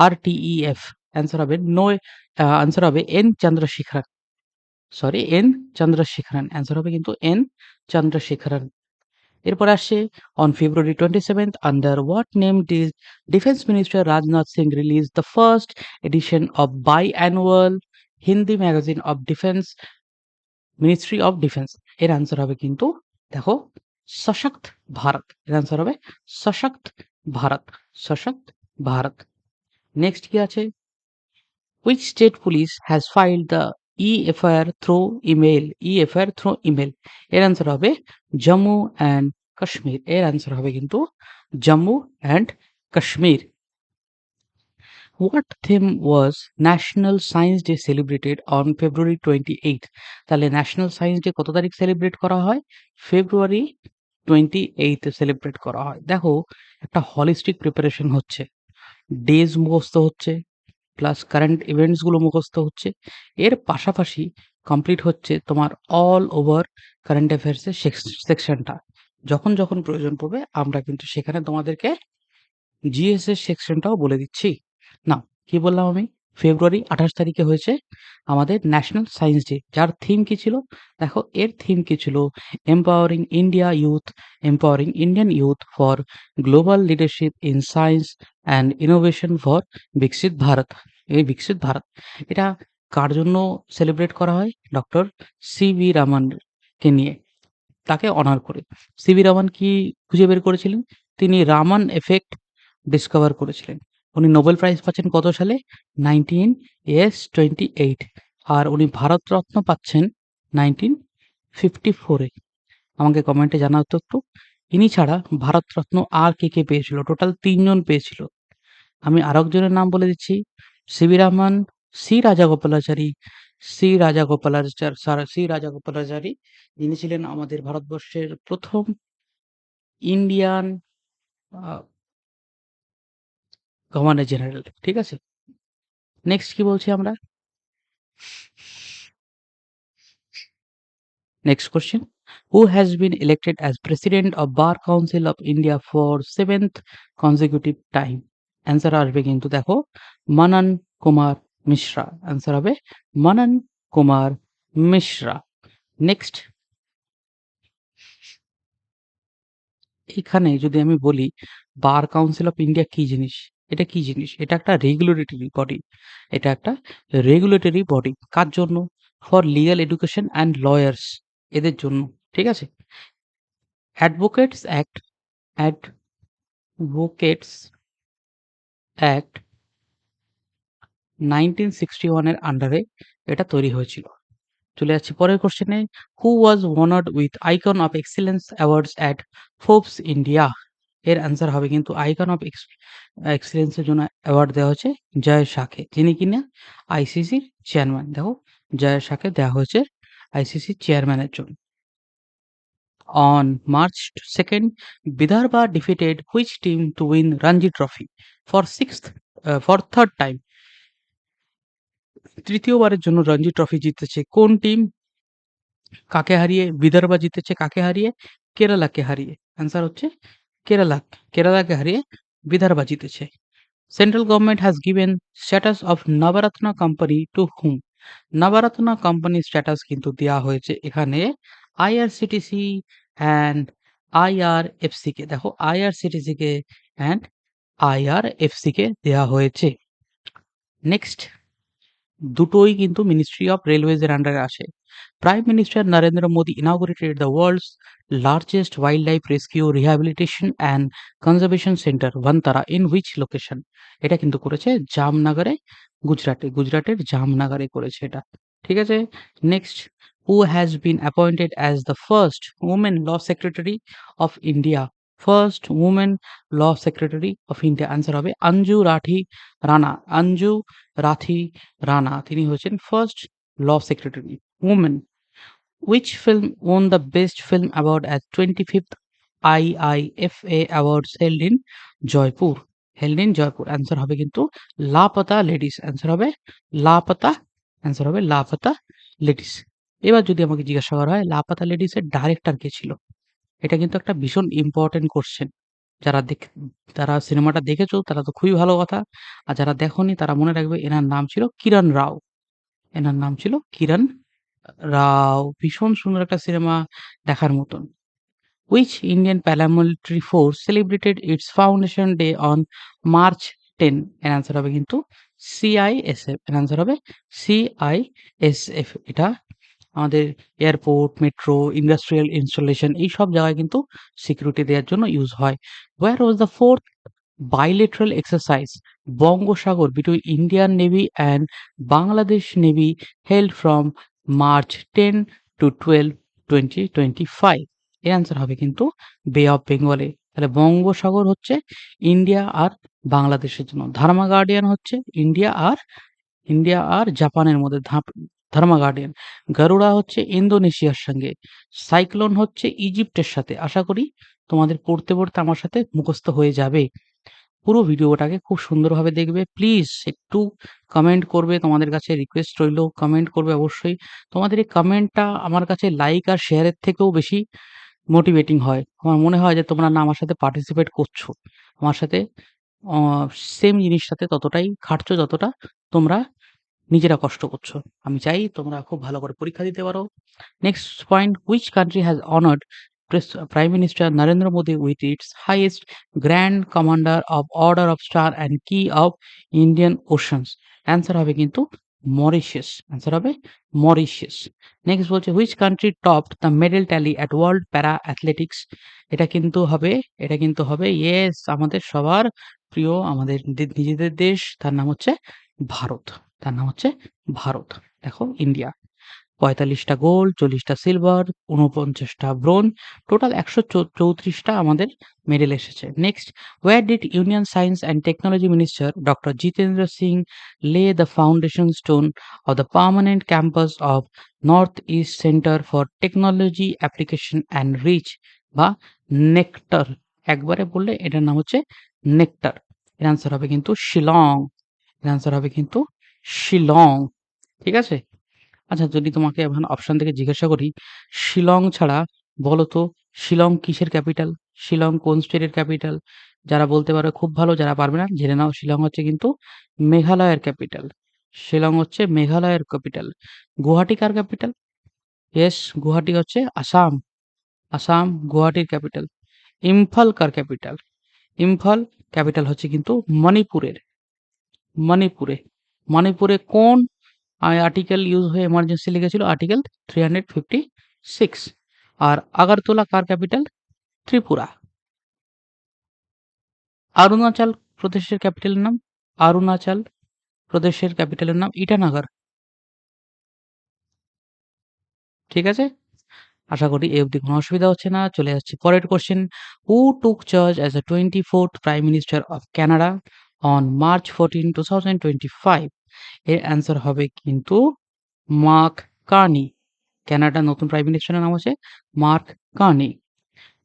RTEF? Answer হবে আনসার হবে N Chandrasekhar. N Chandrasekaran. Answer হবে কিন্তু এন চন্দ্রশেখরন। এরপর আসছে, on February 27th, under what name did defence minister Rajnath Singh release the first edition of biannual Hindi magazine of defence, ministry of defence? এর answer হবে কিন্তু দেখো সশক্ত ভারত। এর অ্যান্সার হবে সশক্ত ভারত, সশক্ত ভারত। নেক্সট কি আছে, which state police has filed the e-FIR through email? e-FIR through email এর answer হবে জম্মু অ্যান্ড কাশ্মীর। এর অ্যান্সার হবে কিন্তু Jammu and Kashmir. What theme was National Science Day celebrated on February 28th? তাহলে ন্যাশনাল সায়েন্স ডে কত তারিখ সেলিব্রেট করা হয়? ফেব্রুয়ারি 28th এ সেলিব্রেট করা হয়। দেখো একটা হলিস্টিক প্রিপারেশন হচ্ছে। ডেজ মুখস্থ হচ্ছে, প্লাস কারেন্ট ইভেন্টস গুলো মুখস্থ হচ্ছে। এর পাশাপাশি কমপ্লিট হচ্ছে তোমার অল ওভার কারেন্ট অ্যাফেয়ার্স এর সেকশনটা। যখন প্রয়োজন পড়বে আমরা কিন্তু সেখানে তোমাদেরকে জিএস এর সেকশনটাও বলে দিচ্ছি। নাও কি বললাম আমি? ফেব্রুয়ারি 28 তারিখে হয়েছে আমাদের ন্যাশনাল সায়েন্স ডে। যার থিম কি ছিল? দেখো এর থিম কি ছিল? Empowering India youth, empowering Indian youth for global leadership in science and innovation for বিকশিত ভারত। এই বিকশিত ভারত এটা কার জন্য সেলিব্রেট করা হয়? ডক্টর সিভি রামনকে নিয়ে, তাকে অনার করে। সিভি রামন কি খুঁজে বের করেছিলেন? তিনি রামান এফেক্ট ডিসকভার করেছিলেন। উনি নোবেল প্রাইজ পাচ্ছেন কত সালে? 1928 আর উনি ভারতরত্ন পাচ্ছেন 1954 এ। আমাকে কমেন্টে জানাও তো একটু। ইনি ছাড়া ভারতরত্ন আর কে পেয়েছিল? টোটাল ৩ জন পেয়েছিল। আমি আরেকজনের নাম বলে দিচ্ছি। CV Rahman, C Rajagopalachari, C Rajagopalachari যিনি ছিলেন আমাদের ভারতবর্ষের প্রথম ইন্ডিয়ান আ গভর্নর জেনারেল। ঠিক আছে? নেক্সট কি বলছি আমরা? Next question. Who has been elected as President of Bar Council of India for 7th consecutive time? Answer আসবে কিন্তু দেখো মানন কুমার মিশ্রা। অ্যান্সার হবে মানন কুমার মিশ্রা। নেক্সট, এখানে যদি আমি বলি বার কাউন্সিল অফ ইন্ডিয়া কি জিনিস? এটা কি জিনিস? এটা একটা রেগুলেটরি বডি। এটা একটা রেগুলেটরি বডি। কার জন্য? For legal education and lawyers, এদের জন্য। ঠিক আছে? অ্যাডভোকেটস অ্যাক্ট অ্যাডভোকেটস অ্যাক্ট 1961 এর আন্ডারে এটা তৈরি হয়েছিল। চলে যাচ্ছি পরের কোশ্চেনে। Who was honoured with icon of excellence awards at Forbes India? এর অ্যান্সার হবে কিন্তু আইকন অফ এক্সেলেন্সের জন্য অ্যাওয়ার্ড দেওয়া হয়েছে জয় শাহকে, যিনি কিনা আইসিসির চেয়ারম্যান। দেখো জয় শাহকে দেওয়া হয়েছে আইসিসির চেয়ারম্যানের জন্য। On March 2nd, Vidarbha defeated which team to win Ranji Trophy for third time? তৃতীয়বারের জন্য রঞ্জি ট্রফি জিতেছে কোন টিম? কাকে হারিয়ে? বিদর্ভা জিতেছে কাকে হারিয়ে? কেরালাকে হারিয়ে। অ্যান্সার হচ্ছে কেরালা। কেরালাকে হারিয়ে বিদর্ভা জিতেছে। Central government has given status of Navaratna company to whom? Navratna company status কিন্তু দেওয়া হয়েছে এখানে আইআরসিটিসি অ্যান্ড আইআরএফসি কে। দেখো আইআরসিটিসি কে অ্যান্ড আইআরএফসি কে দেওয়া হয়েছে। নেক্সট, দুটোই কিন্তু মিনিস্ট্রি অফ রেলওয়েজ এর আন্ডারে আসে। Prime minister Narendra Modi inaugurated the world's largest wildlife rescue rehabilitation and conservation centre Vantara in which location? এটা কিন্তু করেছে জামনগরে, গুজরাটে। গুজরাটের জামনগরে করেছে এটা। ঠিক আছে? Next, who has been appointed as the first women law secretary of India? First women law secretary of India answer হবে অঞ্জু রাঠি রানা। অঞ্জু রাঠি রানা তিনি হচ্ছেন first law secretary women. Which film won the Best Film Award at 25th IIFA Awards held in Jaipur? Held in Jaipur. Answer হবে কিন্তু Laapataa ladies. Answer হবে Laapataa. Answer হবে Laapataa ladies. এবার যদি আমাকে জিজ্ঞাসা করা হয় লাপাতা লেডিসের ডাইরেক্টর কে ছিল? এটা কিন্তু একটা ভীষণ ইম্পর্টেন্ট কোশ্চেন। যারা যারা সিনেমাটা দেখেছো তারা তো খুবই ভালো কথা। আর যারা দেখোনি তারা মনে রাখবে এনার নাম ছিল কিরণ রাও। এনার নাম ছিল কিরণ রাও। ভীষণ সুন্দর একটা সিনেমা, দেখার মতন। Which Indian paramilitary force celebrated its foundation day on March 10? এর অ্যান্সার হবে কিন্তু সিআইএসএফ। এর অ্যান্সার হবে সিআইএসএফ। এটা আমাদের এয়ারপোর্ট, মেট্রো, ইন্ডাস্ট্রিয়াল ইনস্টলেশন এই সব জায়গায় কিন্তু সিকিউরিটি দেওয়ার জন্য ইউজ হয়। Where was the fourth bilateral exercise Bongosagar between Indian Navy and Bangladesh Navy held from March 10 to 12, 2025? এর অ্যান্সার হবে কিন্তু বে অফ বেঙ্গলে। তাহলে বঙ্গোসাগর হচ্ছে ইন্ডিয়া আর বাংলাদেশের জন্য। ধর্মা গার্ডিয়ান হচ্ছে ইন্ডিয়া আর জাপানের মধ্যে ধর্মা গার্ডিয়ান। গারুড়া হচ্ছে ইন্দোনেশিয়ার সঙ্গে। সাইক্লোন হচ্ছে ইজিপ্টের সাথে। আশা করি তোমাদের পড়তে আমার সাথে মুখস্থ হয়ে যাবে। পুরো ভিডিওটাকে খুব সুন্দরভাবে দেখবে। প্লিজ একটু কমেন্ট করবে। তোমাদের কাছে রিকোয়েস্ট রইলো, কমেন্ট করবে অবশ্যই। তোমাদের এই কমেন্টটা আমার কাছে লাইক আর শেয়ারের থেকেও বেশি মোটিভেটিং হয়। আমার মনে হয় যে তোমরা না আমার সাথে পার্টিসিপেট করছো। আমার সাথে অ সেম জিনিসটাতে ততটাই খাটছো যতটা তোমরা নিজেরা কষ্ট করছো। আমি চাই তোমরা খুব ভালো করে পরীক্ষা দিতে পারো। Next point, which country has honored Prime Minister Narendra Modi with its highest Grand Commander of Order of Star and Key of Indian Oceans? Answer হবে কিন্তু Mauritius. Answer হবে Mauritius. Next বলছে which country topped the medal tally at World Para Athletics? এটা কিন্তু হবে yes আমাদের সবার প্রিয় আমাদের নিজেদের দেশ, তার নাম হচ্ছে ভারত। তার নাম হচ্ছে ভারত। দেখো ইন্ডিয়া ৪৫টা গোল্ড, ৪০টা সিলভার, ৪৯টা ব্রোঞ্জ, টোটাল ১৩৪টা আমাদের মেডেল এসেছে। Next, where did union science and technology minister doctor Jitendra Singh lay the foundation stone of the permanent campus of north east centre for technology application and reach বা NECTAR? একবারে বললে এটার নাম হচ্ছে নেকটার। এর আনসার হবে কিন্তু শিলং। এর আনসার হবে কিন্তু শিলং। ঠিক আছে? আচ্ছা, যদি তোমাকে এখন অপশন থেকে জিজ্ঞাসা করি, শিলং ছাড়া বলো তো শিলং কিসের ক্যাপিটাল? শিলং কোন স্টেটের ক্যাপিটাল? যারা বলতে পারবে খুব ভালো, যারা পারবে না জেনে নাও শিলং হচ্ছে কিন্তু মেঘালয়ের ক্যাপিটাল। শিলং হচ্ছে মেঘালয়ের ক্যাপিটাল। গুয়াহাটি কার ক্যাপিটাল? ইয়েস, গুয়াহাটি হচ্ছে আসাম। আসাম গুয়াহাটির ক্যাপিটাল। ইম্ফল কার ক্যাপিটাল? ইম্ফল ক্যাপিটাল হচ্ছে কিন্তু মণিপুরের। মণিপুরে। মণিপুরে কোন আর্টিকেল ইউজ হয়ে এমার্জেন্সি লেগেছিল? আর্টিকেল 356। আর আগরতলা কার ক্যাপিটাল? ত্রিপুরা। অরুণাচল প্রদেশের ক্যাপিটালের নাম? অরুণাচল প্রদেশের ক্যাপিটালের নাম ইটানগর। ঠিক আছে? আশা করি এ অবধি কোনো অসুবিধা হচ্ছে না। চলে যাচ্ছি পরের question. Who took charge as the 24th prime minister of Canada on March 14, 2025? এর অ্যান্সার হবে কিন্তু মার্ক কার্নি। কানাডার নতুন প্রাইম মিনিস্টারের নাম হচ্ছে mark Carney.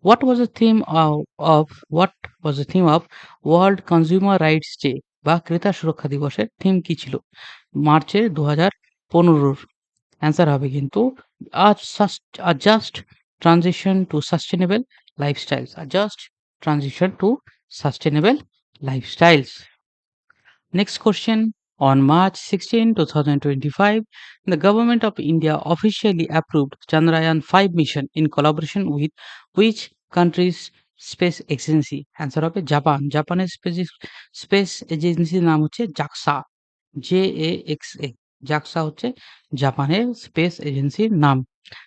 What was the theme of world consumer rights day বা ক্রেতা সুরক্ষা দিবসের থিম কি ছিল মার্চের 2015? অ্যান্সার হবে কিন্তু just transition two sustainable lifestyles. Just transition two sustainable lifestyles. Next question. On March 16, 2025, the Government of India officially approved Chandrayaan-5 mission in collaboration with which country's space agency? Answer হবে Japan. জাপানের space এজেন্সির নাম হচ্ছে JAXA. JAXA। JAXA হচ্ছে জাপানের space এজেন্সির নাম।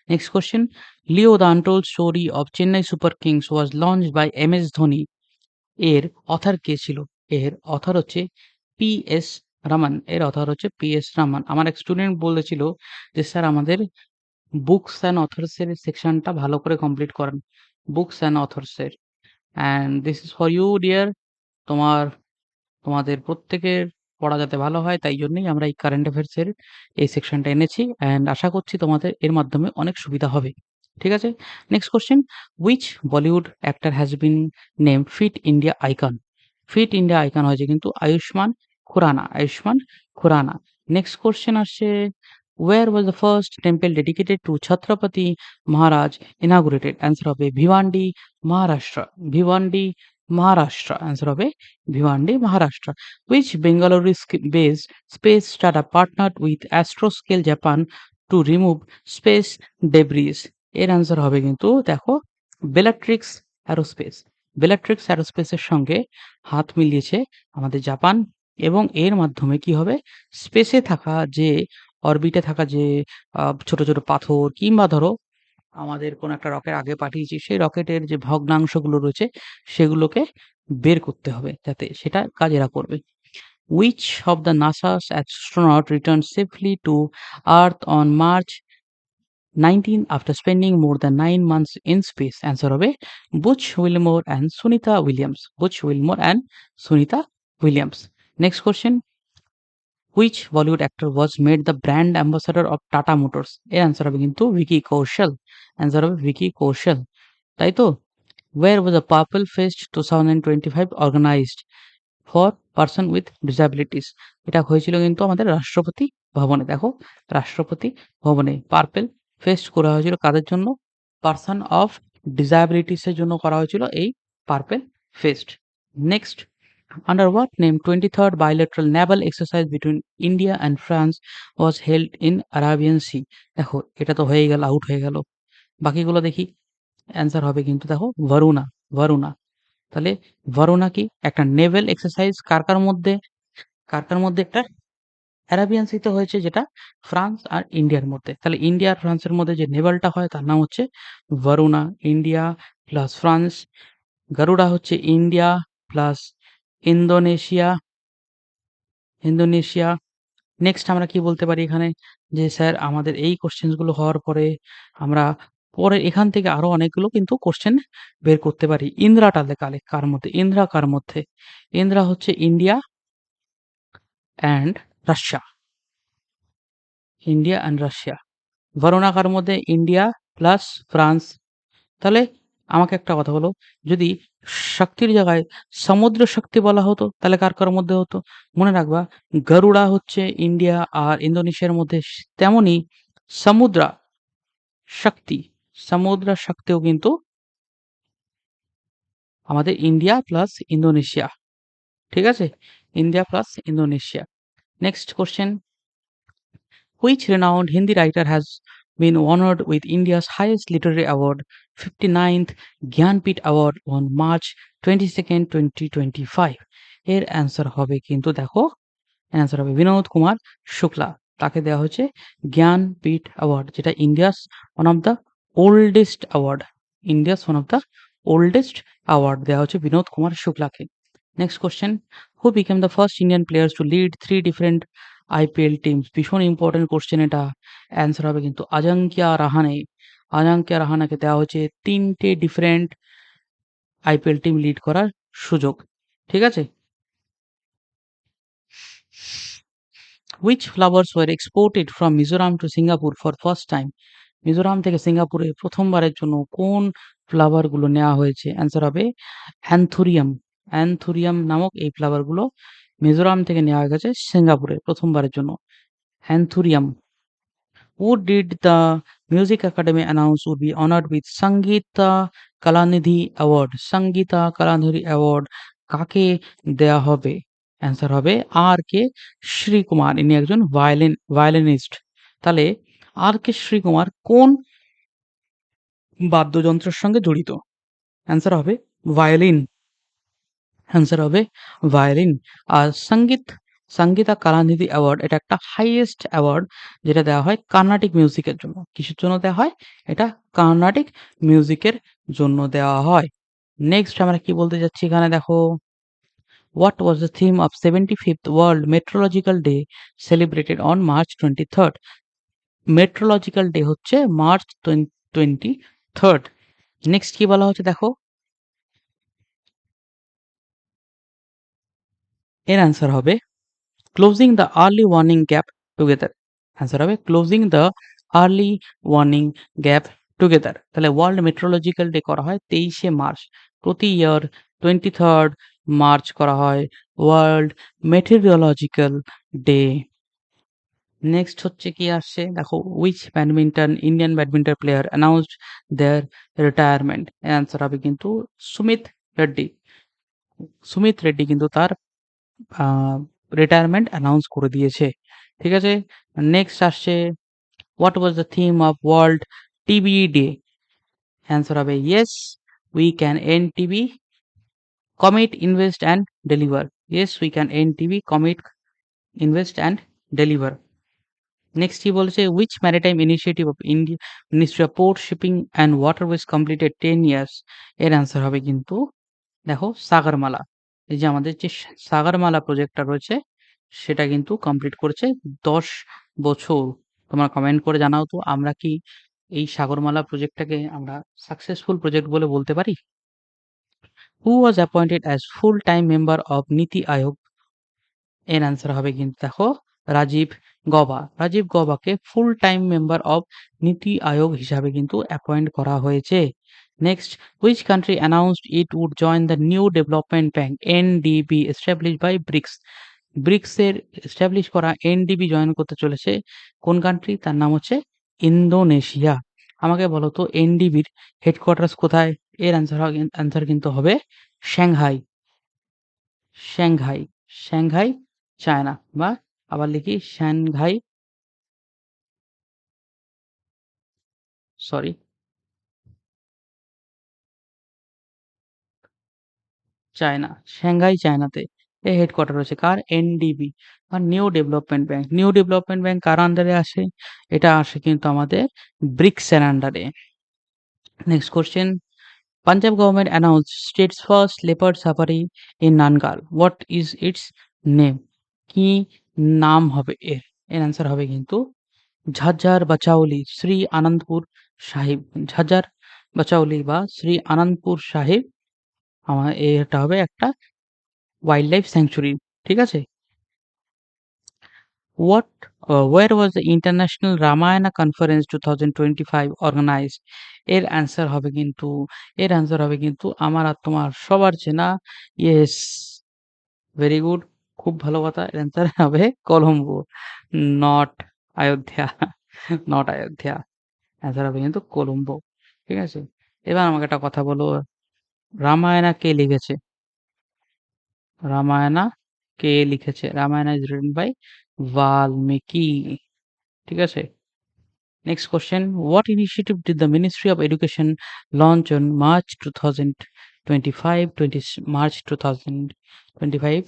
Next question. Leo, the Untold Story of Chennai Super Kings was launched by MS Dhoni. এর অথর কে ছিল? এর অথর হচ্ছে পি.এস. রামান। এর অথর হচ্ছে পি.এস. রামান। আমার এক স্টুডেন্ট বলেছিল যে, "স্যার আমাদের বুকস অ্যান্ড অথর্স এর সেকশনটা ভালো করে কমপ্লিট করান।" বুকস অ্যান্ড অথর্স এর। And this is for you dear. তোমার তোমাদের প্রত্যেকের পড়া যাতে ভালো হয় তাই জন্যই আমরা এই কারেন্ট অ্যাফেয়ার্স এর এই সেকশনটা এনেছি। অ্যান্ড আশা করছি তোমাদের এর মাধ্যমে অনেক সুবিধা হবে। ঠিক আছে? Next question, which Bollywood actor has been named Fit India icon? Fit India icon হয়েছে কিন্তু আয়ুষ্মান খুরানা। আয়ুষ্মান খুরানা। নেক্সট কোয়েশ্চেন আসছে, where was the first temple dedicated to Chhatrapati Maharaj inaugurated? Answer হবে ভিওয়ান্ডি, মহারাষ্ট্র। ভিওয়ান্ডি, মহারাষ্ট্র। অ্যান্সার হবে Bhiwandi, Maharashtra. Which Bengaluru-based space startup partnered with Astroscale Japan to remove space debris? এর answer হবে কিন্তু দেখো Bellatrix aerospace. Bellatrix অ্যারোস্পেসের সঙ্গে হাত মিলিয়েছে আমাদের জাপান এবং এর মাধ্যমে কি হবে স্পেসে থাকা যে অরবিটে থাকা যে ছোট, ছোট পাথর কিংবা ধরো আমাদের কোনো একটা রকেট আগে পাঠিয়েছি সেই রকেটের যে ভগ্নাংশগুলো রয়েছে সেগুলোকে বের করতে হবে যাতে সেটা কাজ এরা করবে। Which of the NASA's astronaut returned safely to Earth on March 19 after spending more than 9 months in space? Answer হবে Butch Wilmore and Sunita Williams. Butch Wilmore and Sunita Williams. Next question, which Bollywood actor was made the brand ambassador of Tata Motors? এর answer হবে কিন্তু ভিকি কৌশল। Answer হবে ভিকি কৌশল, তাই তো? Where was the Purple Fest 2025 organised for person with disabilities? এটা হয়েছিল কিন্তু আমাদের রাষ্ট্রপতি ভবনে। দেখো, রাষ্ট্রপতি ভবনে পার্পেল ফেস্ট করা হয়েছিল কাদের জন্য? পারসন অফ ডিসএবিলিটিস এর জন্য করা হয়েছিল এই purple fest. Next, under what name 23rd bilateral naval exercise between India and France was held in Arabian Sea? দেখো, এটা তো হয়ে গেল, আউট হয়ে গেল। বাকিগুলো দেখি। অ্যান্সার হবে কিন্তু দেখো ভারুনা, ভারুনা। তাহলে ভারুনা কি একটা নেভেল এক্সারসাইজ কার মধ্যে? কার মধ্যে? একটা অ্যারাবিয়ান সিতে হয়েছে, যেটা ফ্রান্স আর ইন্ডিয়ার মধ্যে। তাহলে ইন্ডিয়া আর ফ্রান্সের মধ্যে যে নেভালটা হয় তার নাম হচ্ছে Varuna. India plus France. Garuda হচ্ছে India plus Indonesia, Indonesia. Next আমরা কি বলতে পারি এখানে? যে স্যার আমাদের এই কোশ্চেন গুলো হওয়ার পরে আমরা পরে এখান থেকে আরো অনেকগুলো কিন্তু কোশ্চেন বের করতে পারি। ইন্দ্রাটা কালে কার মধ্যে? ইন্দ্রা কার মধ্যে? ইন্দ্রা হচ্ছে India and Russia. India and Russia. Varuna কার মধ্যে? India plus France. তাহলে আমাকে একটা কথা বলো, যদি শক্তির জায়গায় সমুদ্র শক্তি বলা হতো তাহলে কার মধ্যে হতো? মনে রাখবা, গারুড়া হচ্ছে ইন্ডিয়া আর ইন্দোনেশিয়ার মধ্যে, তেমনি সমুদ্রা শক্তি, সমুদ্রা শক্তিও কিন্তু আমাদের ইন্ডিয়া প্লাস ইন্দোনেশিয়া। ঠিক আছে? India plus Indonesia. Next question, which renowned Hindi writer has been honored with India's highest literary award, 59th Gyanpith Award on March 22nd, 2025? এর অ্যান্সার হবে কিন্তু দেখো, অ্যান্সার হবে বিনোদ কুমার শুক্লা। তাকে দেওয়া হচ্ছে জ্ঞানপীঠ অ্যাওয়ার্ড, যেটা India's one of the oldest award. India's one of the oldest award দেওয়া হচ্ছে বিনোদ কুমার শুক্লাকে। Next question, who became the first Indian players to lead 3 different IPL teams? ভীষণ ইম্পর্টেন্ট কোশ্চেন এটা। অ্যান্সার হবে কিন্তু অজিঙ্ক্য রাহানে। অজিঙ্ক্য রাহানেকে দেওয়া হচ্ছে 3টে ডিফারেন্ট আইপিএল টিম লিড করার সুযোগ। ঠিক আছে? Which flowers were exported from Mizoram to Singapore for first time? Mizoram থেকে সিঙ্গাপুরে প্রথমবারের জন্য কোন ফ্লাওয়ার গুলো নেওয়া হয়েছে? অ্যান্সার হবে অ্যান্থুরিয়াম। অ্যান্থুরিয়াম নামক এই ফ্লাওয়ার গুলো মিজোরাম থেকে নেওয়া গেছে সিঙ্গাপুরে প্রথমবারের জন্য। Anthurium. Who did the Music Academy announce would be honored with Sangeeta Kalanidhi Award? Sangeeta Kalanidhi Award কাকে দেয়া হবে? অ্যান্সার হবে আর কে শ্রীকুমার। ইনি একজন ভায়োলিনিস্ট। তাহলে আর কে শ্রীকুমার কোন বাদ্যযন্ত্রের সঙ্গে জড়িত? অ্যান্সার হবে ভায়োলিন। অ্যান্সার হবে ভায়োলিন। আর সঙ্গীতা কালানিধি অ্যাওয়ার্ড এটা একটা হাইয়েস্ট অ্যাওয়ার্ড, যেটা দেওয়া হয় কার্নাটিক মিউজিকের জন্য। কিসের জন্য দেওয়া হয়? এটা কার্নাটিক মিউজিকের জন্য দেওয়া হয়। নেক্সট আমরা কি বলতে যাচ্ছি এখানে দেখো, what was the theme of 75th world meteorological day celebrated on March 23rd? Meteorological day হচ্ছে মার্চ 23rd। নেক্সট কি বলা হচ্ছে দেখো, এর অ্যান্সার হবে closing the early warning gap together. Answer হবে closing the early warning gap together. তাহলে world meteorological day করা হয় 23শে মার্চ। প্রতি ইয়ার 23rd মার্চ করা হয় ওয়ার্ল্ড মেটেরিওলজিক্যাল ডে। নেক্সট হচ্ছে কি আসছে দেখো, which Indian badminton player announced their retirement? Answer হবে কিন্তু সুমিত রেড্ডি। সুমিত রেড্ডি কিন্তু তার রিটায়ারমেন্ট অ্যানাউন্স করে দিয়েছে। ঠিক আছে? নেক্সট আসছে, what was the theme of world TB day? Answer হবে yes we can end TB, commit invest and deliver. Yes we can end TB, commit invest and deliver. Next কি বলেছে, which maritime initiative of India ministry of port shipping and waterways completed 10 years? এর answer হবে কিন্তু দেখো সাগরমালা। এই যে আমাদের যে সাগরমালা প্রজেক্টটা রয়েছে সেটা কিন্তু কমপ্লিট করেছে 10 বছর। তোমরা কমেন্ট করে জানাও তো, আমরা কি এই সাগরমালা প্রজেক্টটাকে আমরা সাকসেসফুল প্রজেক্ট বলে বলতে পারি? Who was appointed as full time member of Niti Aayog এর অ্যান্সার হবে কিন্তু দেখো রাজীব গবা। রাজীব গবাকে full time member of Niti Aayog হিসাবে কিন্তু অ্যাপয়েন্ট করা হয়েছে। Next, which country announced it would join the new development bank NDB established by BRICS? ব্রিক্সের এস্টাবলিশ করা এনডিবি জয়েন করতে চলেছে কোন কান্ট্রি? তার নাম হচ্ছে ইন্দোনেশিয়া। আমাকে বলো তো এনডিবির হেডকোয়ার্টার্স কোথায়? এর অ্যান্সার কিন্তু হবে সাংহাই। Shanghai, Shanghai, China. বা আবার লিখি সাংহাই, সরি, চায়না। সাংহাই চায়নাতে এর হেডকোয়ার্টার রয়েছে কার? এনডিবি বা new development bank. New development bank কার আন্ডারে আসে? এটা আসে কিন্তু আমাদের ব্রিক্সের আন্ডারে। Next question, Punjab government announced state's first leopard safari in Nangal. What is its name? কি নাম হবে এর? এর অ্যান্সার হবে কিন্তু ঝাঝার বাচাওলি শ্রী আনন্দপুর সাহিব। ঝাঝার বাচাওলি বা শ্রী আনন্দপুর সাহিব এটা হবে একটা ওয়াইল্ড লাইফ স্যাংচুরি। ঠিক আছে? What where was the International Ramayana Conference 2025 organized? এর অ্যান্সার হবে কিন্তু আমার আর তোমার সবার চেনা, ইয়েস, ভেরি গুড, খুব ভালো কথা। এর অ্যান্সার হবে Colombo, not Ayodhya. Not Ayodhya, answer হবে কিন্তু কলম্বো। ঠিক আছে? এবার আমাকে একটা কথা বলো, রামায়ণা কে লিখেছে? রামায়ণা কে লিখেছে? Ramayana is written by Valmiki. ঠিক আছে? Next question, what initiative did the Ministry of Education launch on March 2025, March 2025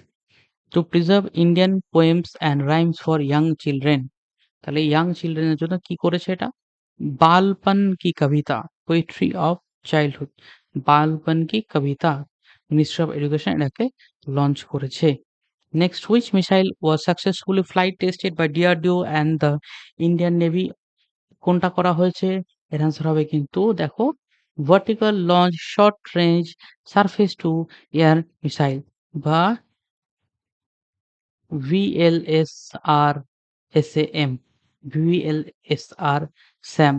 to preserve Indian poems and rhymes for young children? তাহলে ইয়াং চিলড্রেনের জন্য কি করেছে এটা? Balpan ki Kavita, poetry of childhood, Balpan ki Kavita, ministry of education এটাকে launch করেছে। Next, which missile was successfully flight tested by DRDO and the Indian Navy? কোনটা করা হয়েছে? এর অ্যান্সার হবে কিন্তু দেখো vertical launch short range surface to air missile বা VLSR SAM, VLSR SAM.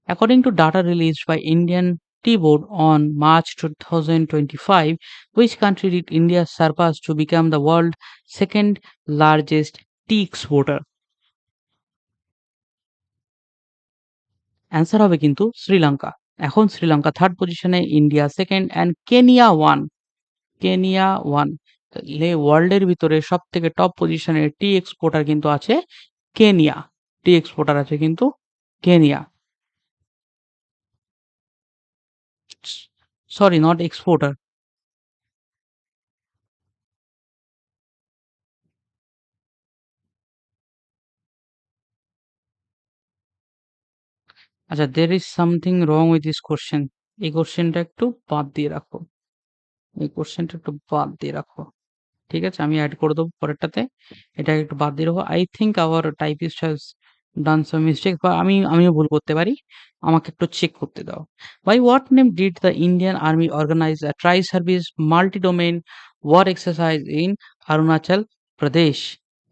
According to data released by Indian T-Board on March 2025, which country did India surpass to become the world's second largest tea exporter? Answer হবে কিন্তু শ্রীলঙ্কা। এখন Sri Lanka third পজিশনে, India second and Kenya one. Kenya one. তাহলে ওয়ার্ল্ডের ভিতরে সব থেকে top পজিশনে টি এক্সপোর্টার কিন্তু আছে কেনিয়া। টি এক্সপোর্টার আছে কিন্তু কেনিয়া। Sorry, not exporter. আচ্ছা, there is something wrong with this question. এই কোশ্চেনটা একটু বাদ দিয়ে রাখো। এই কোশ্চেনটা একটু বাদ দিয়ে রাখো। ঠিক আছে? আমি এড করে দেবো পরেরটাতে। এটা একটু বাদ দিয়ে রাখো। I think our typist has done some mistake, বা আমিও ভুল করতে পারি। আমাকে একটু চেক করতে দাও। By what name did the Indian army organize a tri service multi domain war exercise in Arunachal Pradesh?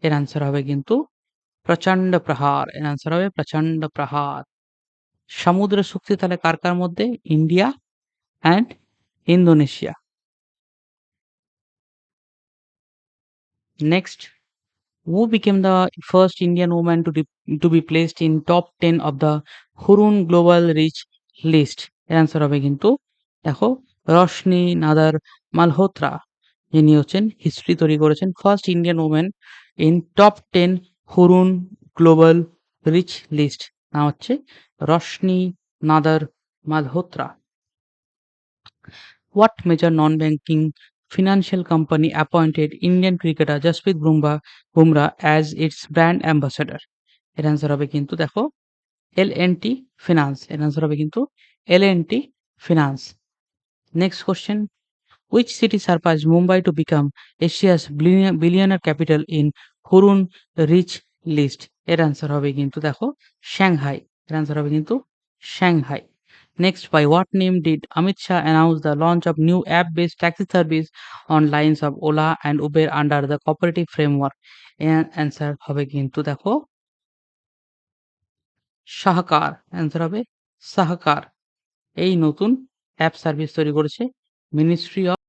এর অ্যান্সার হবে কিন্তু প্রচণ্ড প্রহার। এর অ্যান্সার হবে প্রচণ্ড প্রহার। সমুদ্র চুক্তি তাহলে কার কার মধ্যে? India and Indonesia. Next, who became the first Indian woman to be placed in top 10 of the Hurun Global Rich list? এর অ্যান্সার হবে কিন্তু দেখো রশনি নাদার মালহোত্রা, যিনি হচ্ছেন হিস্ট্রি তৈরি করেছেন first Indian women in top 10 Hurun global rich list, নাম হচ্ছে Roshni Nadar Malhotra. What major non-banking financial company appointed Indian cricketer Jasprit Bumrah as its brand ambassador? এর অ্যান্সার হবে কিন্তু দেখো L&T Finance। এর অ্যান্সার হবে কিন্তু L&T Finance। Next question, which city surpassed Mumbai to become Asia's billionaire capital in Hurun Rich list? এর answer হবে কিন্তু দেখো সাংহাই। এর অ্যান্সার হবে কিন্তু Shanghai. Next, by what name did Amit Shah announce the launch of new app-based taxi service on lines of Ola and Uber under the cooperative framework? Answer হবে কিন্তু দেখো শাহকার। অ্যান্সার হবে সাহকার। এই নতুন অ্যাপ সার্ভিস তৈরি করেছে মিনিস্ট্রি অফ